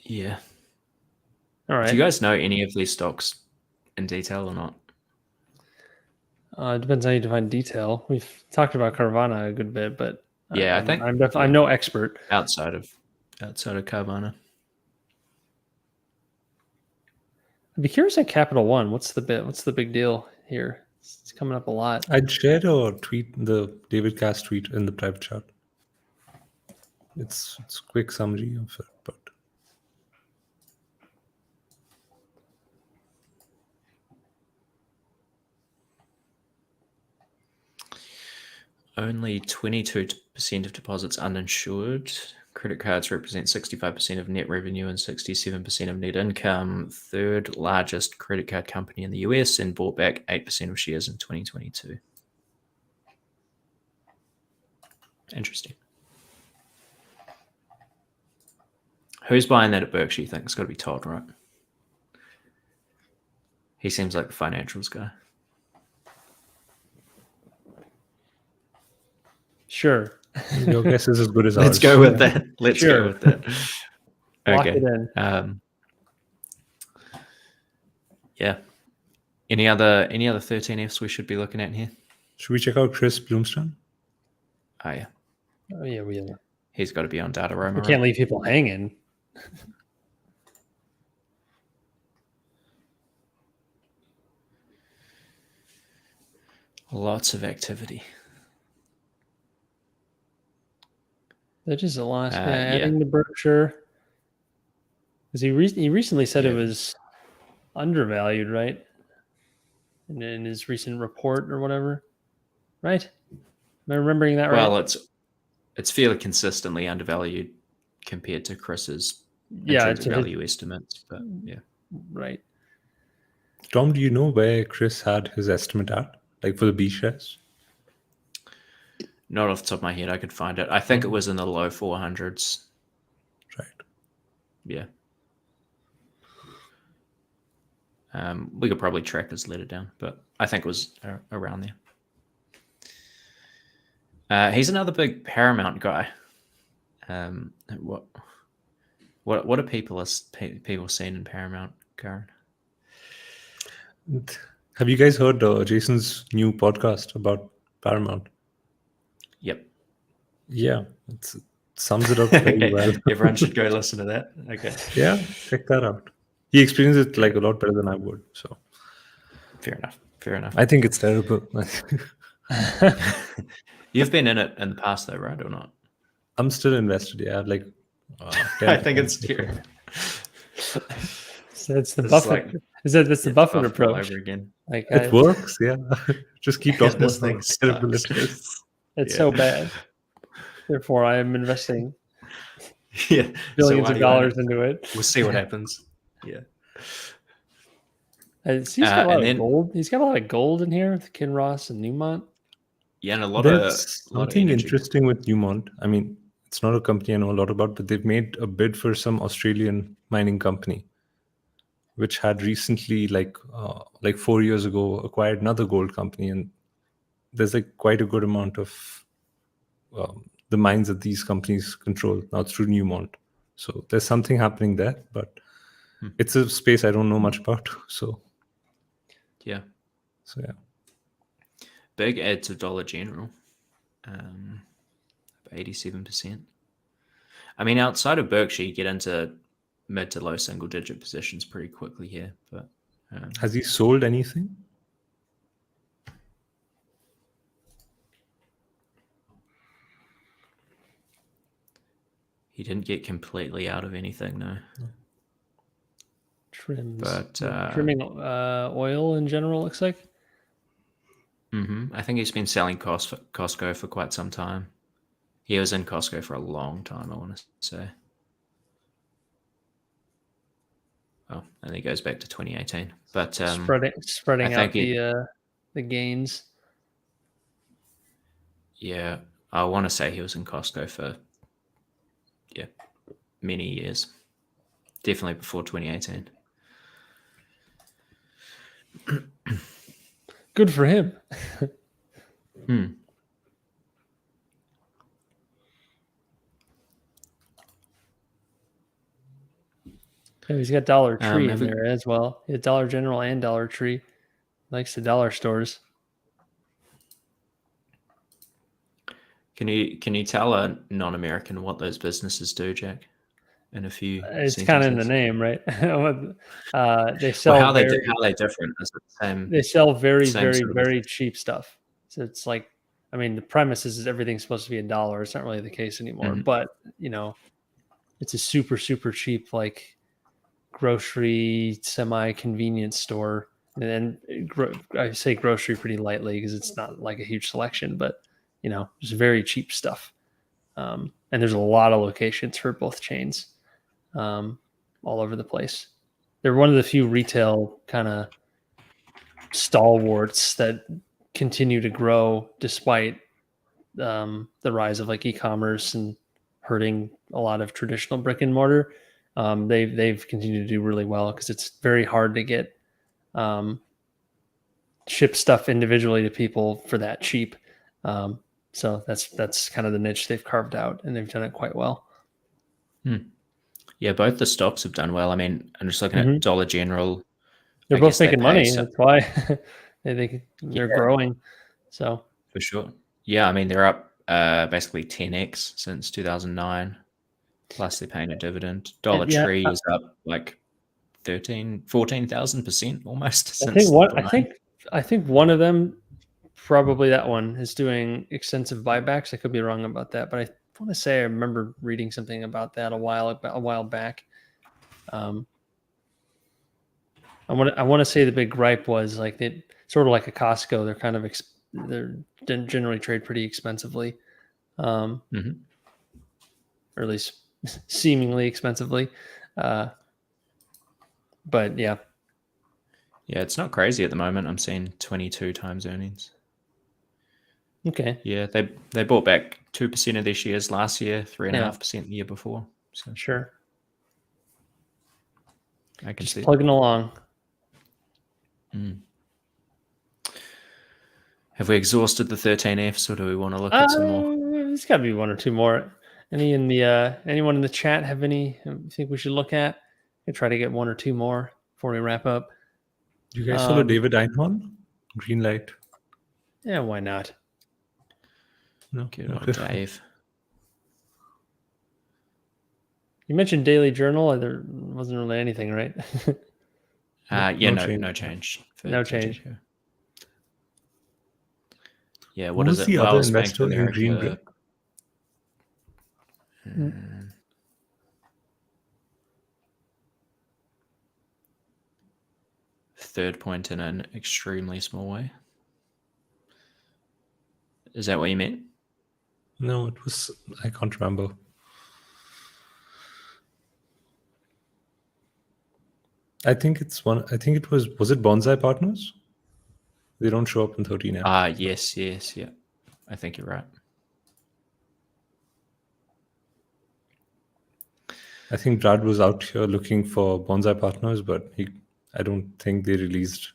yeah. All right. Do you guys know any of these stocks in detail or not? It depends how you define detail. We've talked about Carvana a good bit, but yeah, I think I'm no expert outside of Carvana. I'd be curious at Capital One. What's the big deal here? It's coming up a lot. I'd shared a tweet, the David Cass tweet in the private chat. It's a quick summary of it, but only 22% of deposits uninsured. Credit cards represent 65% of net revenue and 67% of net income. Third largest credit card company in the US and bought back 8% of shares in 2022. Interesting. Who's buying that at Berkshire? You think it's got to be Todd, right? He seems like the financials guy. Sure. Your guess is as good as ours. Let's go with that. Let's go with that. Lock it in. Yeah. Any other 13Fs we should be looking at here? Should we check out Chris Bloomstrom? Oh yeah. Oh yeah, he's got to be on Dataroma. We can't leave people hanging. Lots of activity. That is the last. Yeah. Adding the Berkshire. Because he recently said it Yeah. was undervalued, right? In his recent report or whatever, right? Am I remembering that right? Well, it's fairly consistently undervalued compared to Chris's Yeah, intrinsic value estimates, but yeah. Right. Tom, do you know where Chris had his estimate at, like for the B shares? Not off the top of my head, I could find it. I think it was in the low 400s. Right. Yeah. We could probably track his letter down, but I think it was around there. He's another big Paramount guy. What are people seen in Paramount, Karen? Have you guys heard Jason's new podcast about Paramount? Yep. Yeah, it sums it up very well. Everyone should go listen to that. Okay. Yeah, check that out. He explains it like a lot better than I would. So Fair enough. I think it's terrible. You've been in it in the past, though, right, or not? I'm still invested. Yeah, like I think it's terrible. So it's the Buffett. That's the Buffett approach over again. Like it works. Yeah, just keep talking this about thing how terrible it sucks. is. It's so bad. Therefore, I am investing Yeah, billions of dollars into it. We'll see what happens. Yeah. He's got a lot of gold. He's got a lot of gold in here with Kinross and Newmont. Yeah, and a lot There's of something interesting with Newmont. I mean, it's not a company I know a lot about, but they've made a bid for some Australian mining company, which had recently, like 4 years ago, acquired another gold company, and there's like quite a good amount of the mines that these companies control now through Newmont. So there's something happening there, but it's a space I don't know much about. So yeah. Big add to Dollar General, 87%. I mean, outside of Berkshire, you get into mid to low single digit positions pretty quickly here. But has he sold anything? He didn't get completely out of anything, no. Trims, but trimming oil in general, looks like. I think he's been selling Costco for quite some time. He was in Costco for a long time, I want to say. Oh, and he goes back to 2018. But spreading out the gains. Yeah, I want to say he was in Costco for many years. Definitely before 2018. Good for him. Yeah, he's got Dollar Tree in there as well. He had Dollar General and Dollar Tree. Likes the dollar stores. Can you tell a non-American what those businesses do, Jack? In a few it's sentences? kind of in the name, right? They sell how they different? Is it the same? They sell very cheap stuff. So it's like, I mean, the premise is everything's supposed to be $1. It's not really the case anymore. But it's a super cheap like grocery semi-convenience store. And I say grocery pretty lightly because it's not like a huge selection, but just very cheap stuff. And there's a lot of locations for both chains. All over the place. They're one of the few retail kind of stalwarts that continue to grow despite the rise of like e-commerce and hurting a lot of traditional brick and mortar. They've continued to do really well because it's very hard to get ship stuff individually to people for that cheap. So that's kind of the niche they've carved out, and they've done it quite well. Yeah, both the stocks have done well. I mean, I'm just looking at Dollar General. They're both making money. That's why they're growing. So for sure. Yeah, I mean, they're up basically 10x since 2009. Plus, they're paying a dividend. Dollar Tree is up like 14,000% almost. I think one of them, probably that one, is doing extensive buybacks. I could be wrong about that, but I want to say I remember reading something about that a while back. I want to say the big gripe was like it sort of like a Costco. They're kind of they're generally trade pretty expensively, or at least seemingly expensively. But yeah. Yeah, it's not crazy at the moment. I'm seeing 22 times earnings. Okay. Yeah, they bought back 2% of their shares last year, 3.5% the year before. So sure. I can see plugging along. Have we exhausted the 13Fs, or do we want to look at some more? There's got to be one or two more. Anyone in the chat have any you think we should look at? I try to get one or two more before we wrap up. You guys follow David Einhorn? Green light. Yeah, why not? No, good old Dave. You mentioned Daily Journal. There wasn't really anything, right? No change. No change. Yeah, what is it? The other Wells investor Bank of in Green America. Third point in an extremely small way. Is that what you meant? No, it was. I can't remember. I think it's one. I think it was. Was it Bonsai Partners? They don't show up in 13F. Yes, yeah. I think you're right. I think Brad was out here looking for Bonsai Partners, but I don't think they released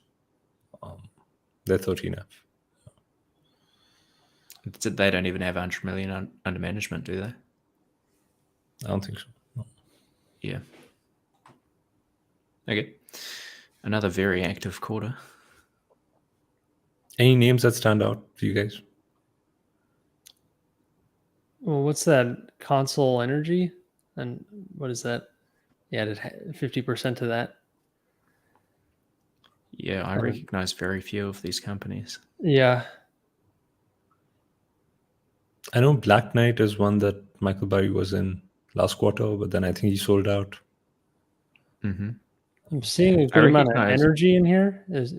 their 13F. They don't even have 100 million under management, do they? I don't think so. No. Yeah. Okay. Another very active quarter. Any names that stand out for you guys? Well, what's that? Console Energy? And what is that? You added 50% to that. Yeah, I recognize very few of these companies. Yeah. I know Black Knight is one that Michael Burry was in last quarter, but then I think he sold out. I'm seeing a good amount of energy in here. Is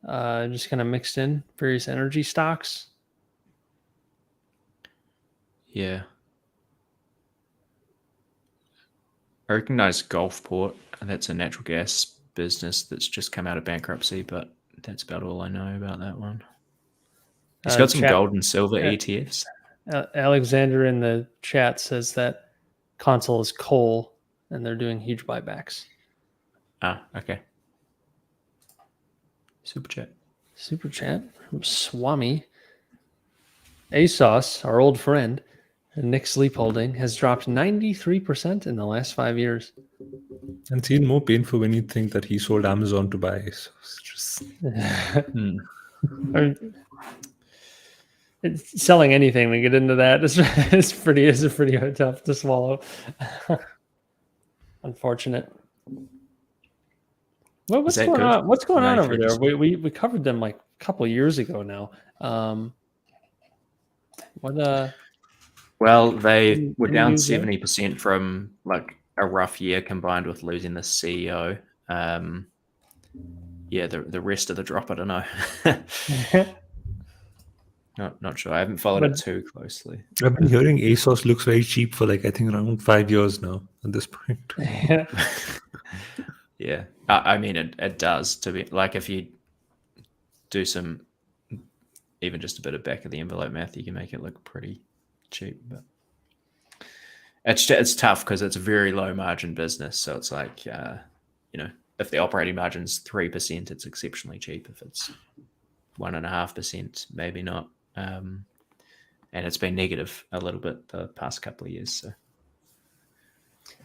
just kind of mixed in various energy stocks. Yeah. I recognize Gulfport, and that's a natural gas business that's just come out of bankruptcy, but that's about all I know about that one. He's got some gold and silver ETFs. Alexander in the chat says that Console is coal, and they're doing huge buybacks. Okay. Super chat from Swami. ASOS, our old friend, Nick Sleep Holding, has dropped 93% in the last 5 years. And it's even more painful when you think that he sold Amazon to buy ASOS. Just... It's selling anything we get into that is pretty tough to swallow. Unfortunate. Well, what's going on? What's going on over there? We covered them like a couple of years ago now. Well, they were down 70% from like a rough year combined with losing the CEO. Yeah, the rest of the drop, I don't know. Not sure. I haven't followed it too closely. I've been hearing ASOS looks very cheap for like I think around 5 years now at this point. Yeah, I mean it does, to be like, if you do some even just a bit of back of the envelope math, you can make it look pretty cheap. But it's tough because it's a very low margin business. So it's like if the operating margin's 3%, it's exceptionally cheap. If it's 1.5%, maybe not. And it's been negative a little bit the past couple of years. So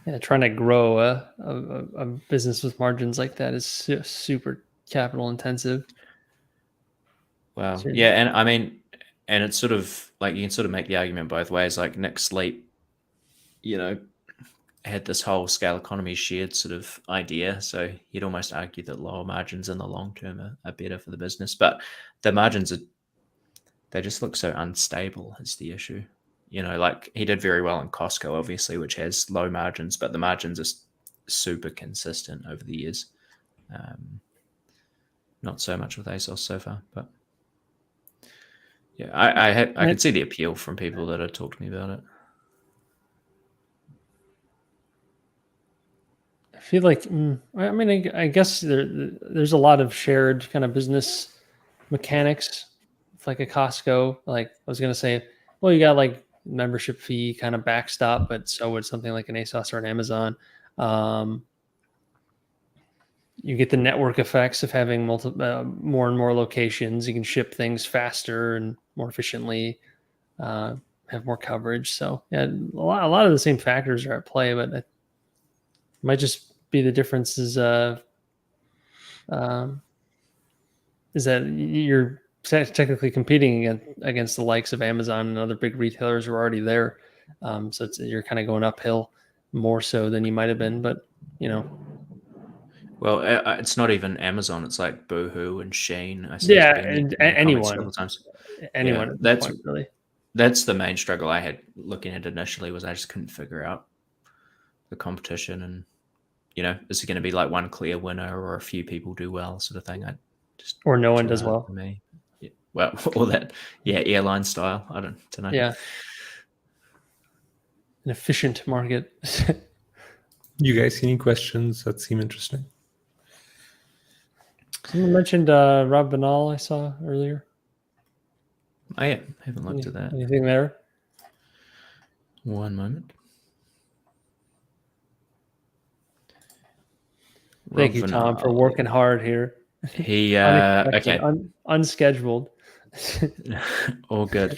yeah, trying to grow a business with margins like that is super capital intensive. Wow. Yeah, and I mean, and it's sort of like you can sort of make the argument both ways. Like Nick Sleep, had this whole scale economy shared sort of idea. So you'd almost argue that lower margins in the long term are better for the business. But the margins they just look so unstable is the issue. like he did very well in Costco, obviously, which has low margins, but the margins are super consistent over the years. Not so much with ASOS so far, but yeah, I can see the appeal from people that have talked to me about it. I feel like, I guess there's a lot of shared kind of business mechanics. It's like a Costco. Like I was gonna say, well, you got like membership fee kind of backstop, but so would something like an ASOS or an Amazon. You get the network effects of having more and more locations. You can ship things faster and more efficiently, have more coverage. So yeah, a lot of the same factors are at play, but it might just be the differences is that you're technically competing against the likes of Amazon and other big retailers who are already there. So you're kind of going uphill more so than you might have been, but Well, it's not even Amazon. It's like Boohoo and Shein. I see and anyone. several times. Anyone. Yeah, that's point, really. That's the main struggle I had looking at initially was I just couldn't figure out the competition and, is it going to be like one clear winner or a few people do well sort of thing? Or no one does well. For me. Yeah. Well, all that, airline style. I don't know. Yeah. An efficient market. You guys see any questions that seem interesting? Someone mentioned Rob Banal I saw earlier. I haven't looked at that. Anything there? One moment. Thank you, Tom, for working hard here. He okay. Unscheduled. All good.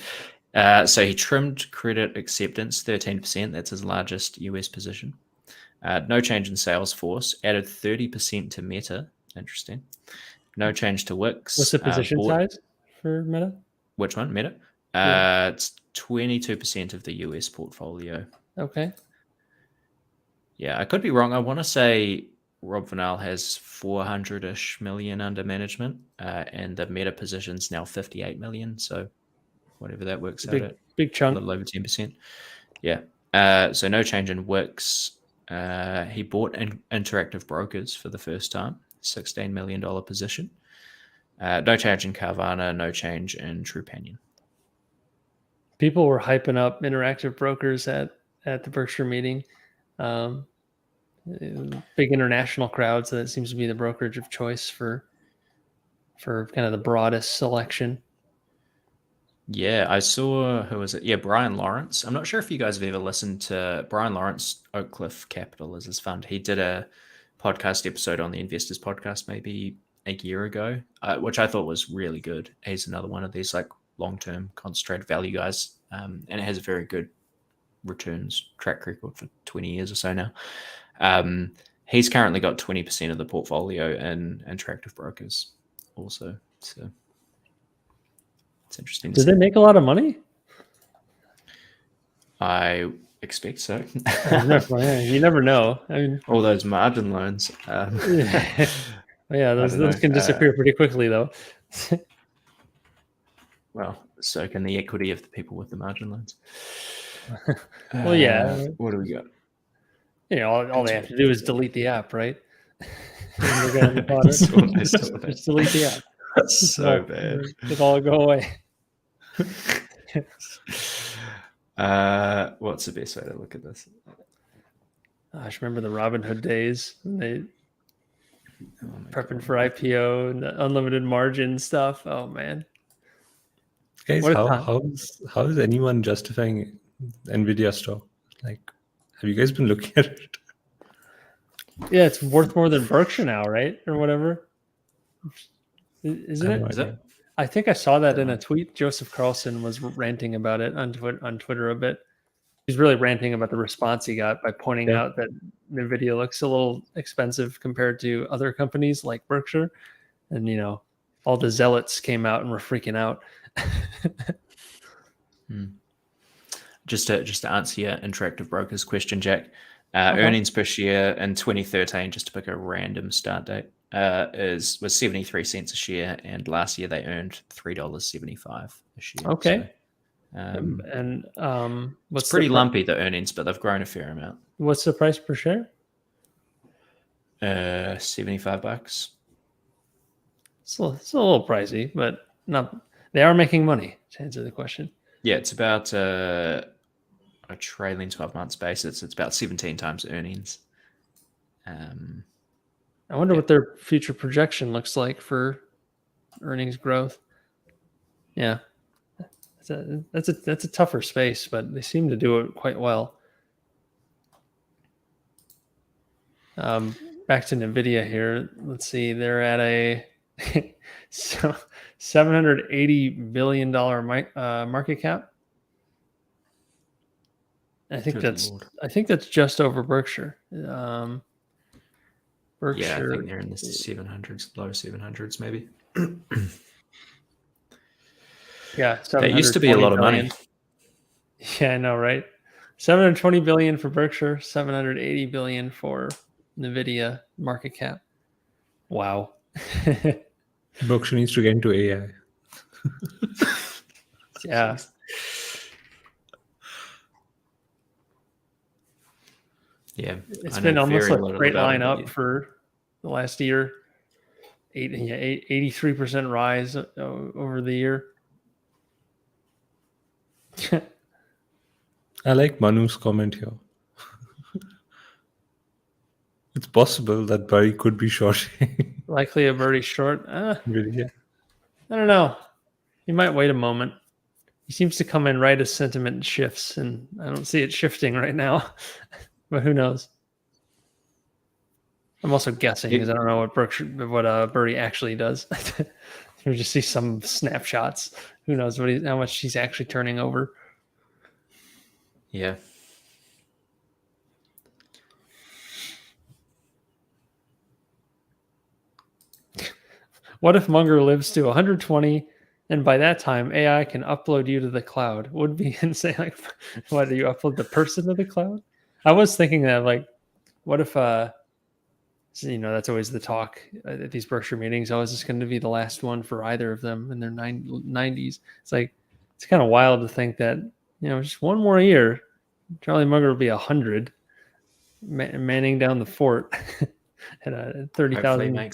So he trimmed credit acceptance 13%. That's his largest US position. No change in Salesforce. Added 30% to Meta. Interesting. No change to Wix. What's the position size for Meta? Which one? Meta? It's 22% of the US portfolio. Okay. Yeah, I could be wrong. I want to say Rob Vanal has 400-ish million under management, and the Meta position's now 58 million. So whatever that works out at. Big chunk. A little over 10%. Yeah. So no change in Wix. He bought Interactive Brokers for the first time, $16 million position. No change in Carvana, no change in Trupanion. People were hyping up Interactive Brokers at the Berkshire meeting. Big international crowd, so that seems to be the brokerage of choice for kind of the broadest selection. Yeah, I saw, who was it? Yeah, Brian Lawrence. I'm not sure if you guys have ever listened to Brian Lawrence. Oak Cliff Capital is his fund. He did a podcast episode on the Investors Podcast maybe a year ago, which I thought was really good. He's another one of these like long-term concentrated value guys, and it has a very good returns track record for 20 years or so now. He's currently got 20% of the portfolio in Interactive Brokers also. So it's interesting. Did they make a lot of money? I expect so. You never know. I mean, all those margin loans. Yeah, those can disappear pretty quickly, though. Well, so can the equity of the people with the margin loans. Well, yeah. What do we got? All they have to do is delete the app, right? Just delete the app. That's so bad. It'll all go away. What's the best way to look at this? Gosh, remember the Robinhood days? They prepping for IPO and the unlimited margin stuff. Oh man, guys, how is anyone justifying Nvidia stock? Like, have you guys been looking at it? Yeah, it's worth more than Berkshire now, right, or whatever. Isn't it? Is it? I think I saw that in a tweet. Joseph Carlson was ranting about it on Twitter a bit. He's really ranting about the response he got by pointing out that NVIDIA looks a little expensive compared to other companies like Berkshire. And, all the zealots came out and were freaking out. Just to answer your Interactive Brokers question, Jack, earnings per share in 2013, just to pick a random start date, was 73 cents a share, and last year they earned $3.75 a share. Okay. So It's pretty lumpy, the earnings, but they've grown a fair amount. What's the price per share? $75. It's a little pricey, but not. They are making money, to answer the question. Yeah, it's about a trailing 12 months basis. It's about 17 times earnings. I wonder what their future projection looks like for earnings growth. Yeah, that's a tougher space, but they seem to do it quite well. Back to NVIDIA here. Let's see. They're at a $780 billion market cap. I think that's just over Berkshire. Berkshire. Yeah, I think they're in the 700s, low 700s maybe. Yeah, that used to be a lot of money. Yeah, I know, right? 720 billion for Berkshire, 780 billion for NVIDIA market cap. Wow. Berkshire needs to get into AI. Yeah. Yeah. It's been almost a straight line up for the last year. 83% rise over the year. I like Manu's comment here. It's possible that Burry could be shorting. Likely a Burry short. Really, yeah. I don't know. He might wait a moment. He seems to come in right as sentiment shifts, and I don't see it shifting right now. But who knows? I'm also guessing because I don't know what Burry actually does. You just see some snapshots. Who knows how much he's actually turning over? Yeah. What if Munger lives to 120, and by that time AI can upload you to the cloud? Would be insane. Like, what do you upload the person to the cloud? I was thinking that, like, what if that's always the talk at these Berkshire meetings. Oh, is this going to be the last one for either of them in their 90s? It's like, it's kind of wild to think that, just one more year, Charlie Munger will be 100, manning down the fort at a 30,000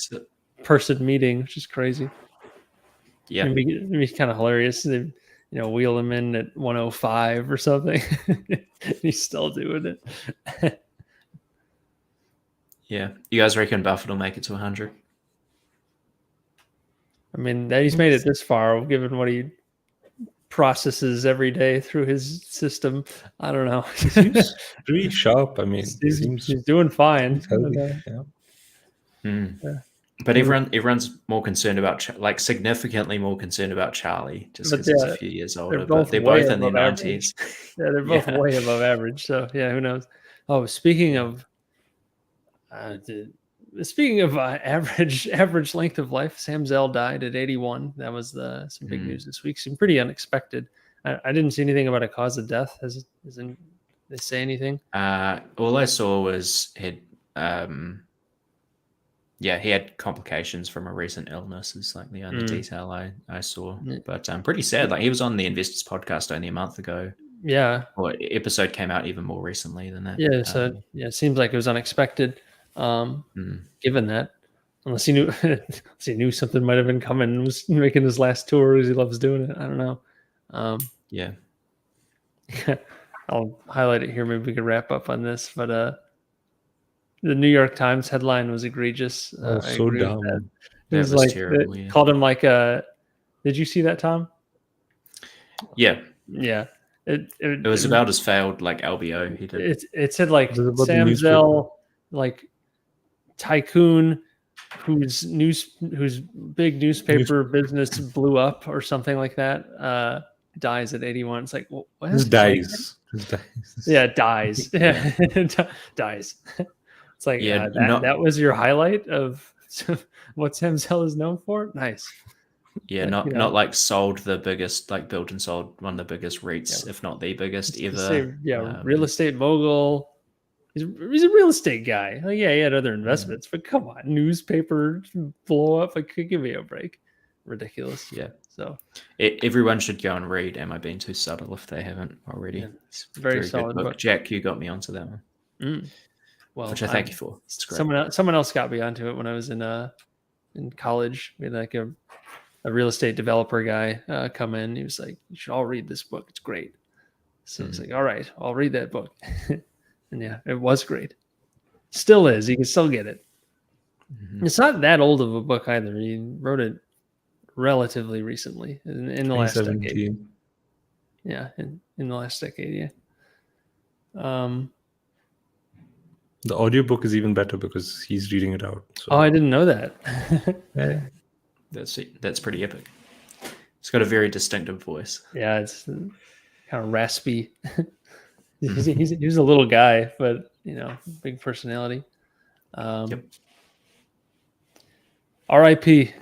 person meeting, which is crazy. Yeah. It'd be kind of hilarious. They, wheel him in at 105 or something. He's still doing it. Yeah. You guys reckon Buffett will make it to 100? I mean, that he's made it this far, given what he processes every day through his system. I don't know. He seems pretty sharp. I mean, he's doing fine. Yeah. But everyone's more concerned about, significantly more concerned about Charlie, just because he's a few years older. But they're both in their 90s. Yeah, they're both way above average. So, yeah, who knows? Oh, speaking of average length of life, Sam Zell died at 81. That was some big news this week. Seemed pretty unexpected. I didn't see anything about a cause of death. Did they say anything? All I saw was he had complications from a recent illness. Is like the only detail I saw. But pretty sad. Like, he was on the Investors podcast only a month ago. Yeah. Or episode came out even more recently than that. Yeah. So it seems like it was unexpected. Given that, unless he knew something might have been coming and was making his last tour because he loves doing it. I don't know. Yeah. I'll highlight it here. Maybe we could wrap up on this, but the New York Times headline was egregious. So dumb. It was like terrible, called him like a. Did you see that, Tom? Yeah. Yeah. It was about as failed like LBO. He did. It said like Sam Zell, like tycoon whose big newspaper business blew up or something like that. Dies at 81. It's like, what? Dies. Yeah, dies. Yeah, dies. It's like, that was your highlight of what Sam Zell is known for. Nice. Yeah, not like sold the biggest, like built and sold one of the biggest REITs, if not the biggest ever. Real estate mogul. He's a real estate guy. Like, yeah, he had other investments, but come on, newspaper blow up. Like, give me a break. Ridiculous. Yeah. So everyone should go and read Am I Being Too Subtle if they haven't already. yeah, it's a very solid good book. Jack, you got me onto that one. Well, which I thank you for. It's great. Someone else got me onto it when I was in college. We had like a real estate developer guy come in. He was like, "You should all read this book. It's great." So I was like, "All right, I'll read that book." And yeah, it was great. Still is. You can still get it. It's not that old of a book either. He wrote it relatively recently in the last decade. Yeah, in the last decade. Yeah. The audiobook is even better because he's reading it out. So. Oh, I didn't know that. Yeah. That's pretty epic. It's got a very distinctive voice. Yeah, it's kind of raspy. He's a little guy, but big personality. Yep. R.I.P.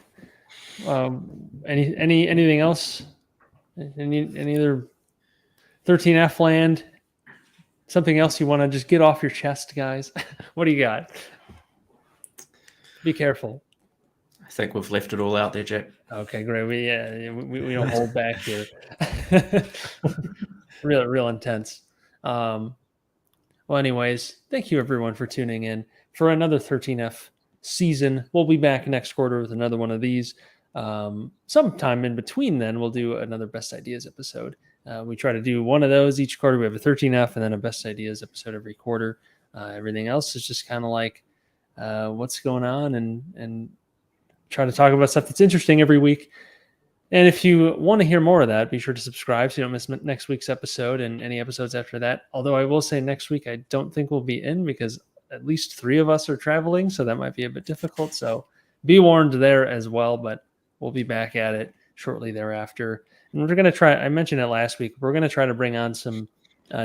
Anything else? Any other 13F land? Something else you want to just get off your chest, guys? What do you got? Be careful. I think we've left it all out there, Jack. Okay, great. We don't hold back here. real intense. Well, anyways, thank you everyone for tuning in for another 13F season. We'll be back next quarter with another one of these. Sometime in between then, we'll do another Best Ideas episode. We try to do one of those each quarter. We have a 13F and then a Best Ideas episode every quarter. Everything else is just kind of like what's going on and try to talk about stuff that's interesting every week. And if you want to hear more of that, be sure to subscribe so you don't miss next week's episode and any episodes after that. Although I will say next week, I don't think we'll be in because at least 3 of us are traveling. So that might be a bit difficult. So be warned there as well, but we'll be back at it shortly thereafter. And we're going to try, I mentioned it last week, we're going to try to bring on some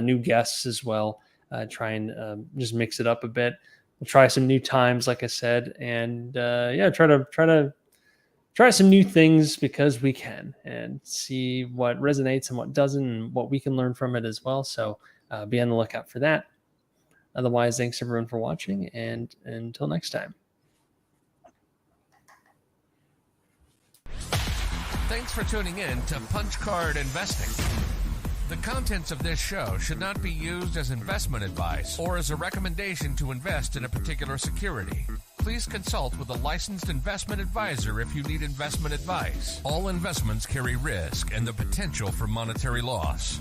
new guests as well. Try and just mix it up a bit. We'll try some new times, like I said, and try some new things because we can and see what resonates and what doesn't and what we can learn from it as well. So be on the lookout for that. Otherwise, thanks everyone for watching, and until next time. Thanks for tuning in to Punch Card Investing. The contents of this show should not be used as investment advice or as a recommendation to invest in a particular security. Please consult with a licensed investment advisor if you need investment advice. All investments carry risk and the potential for monetary loss.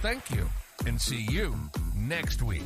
Thank you, and see you next week.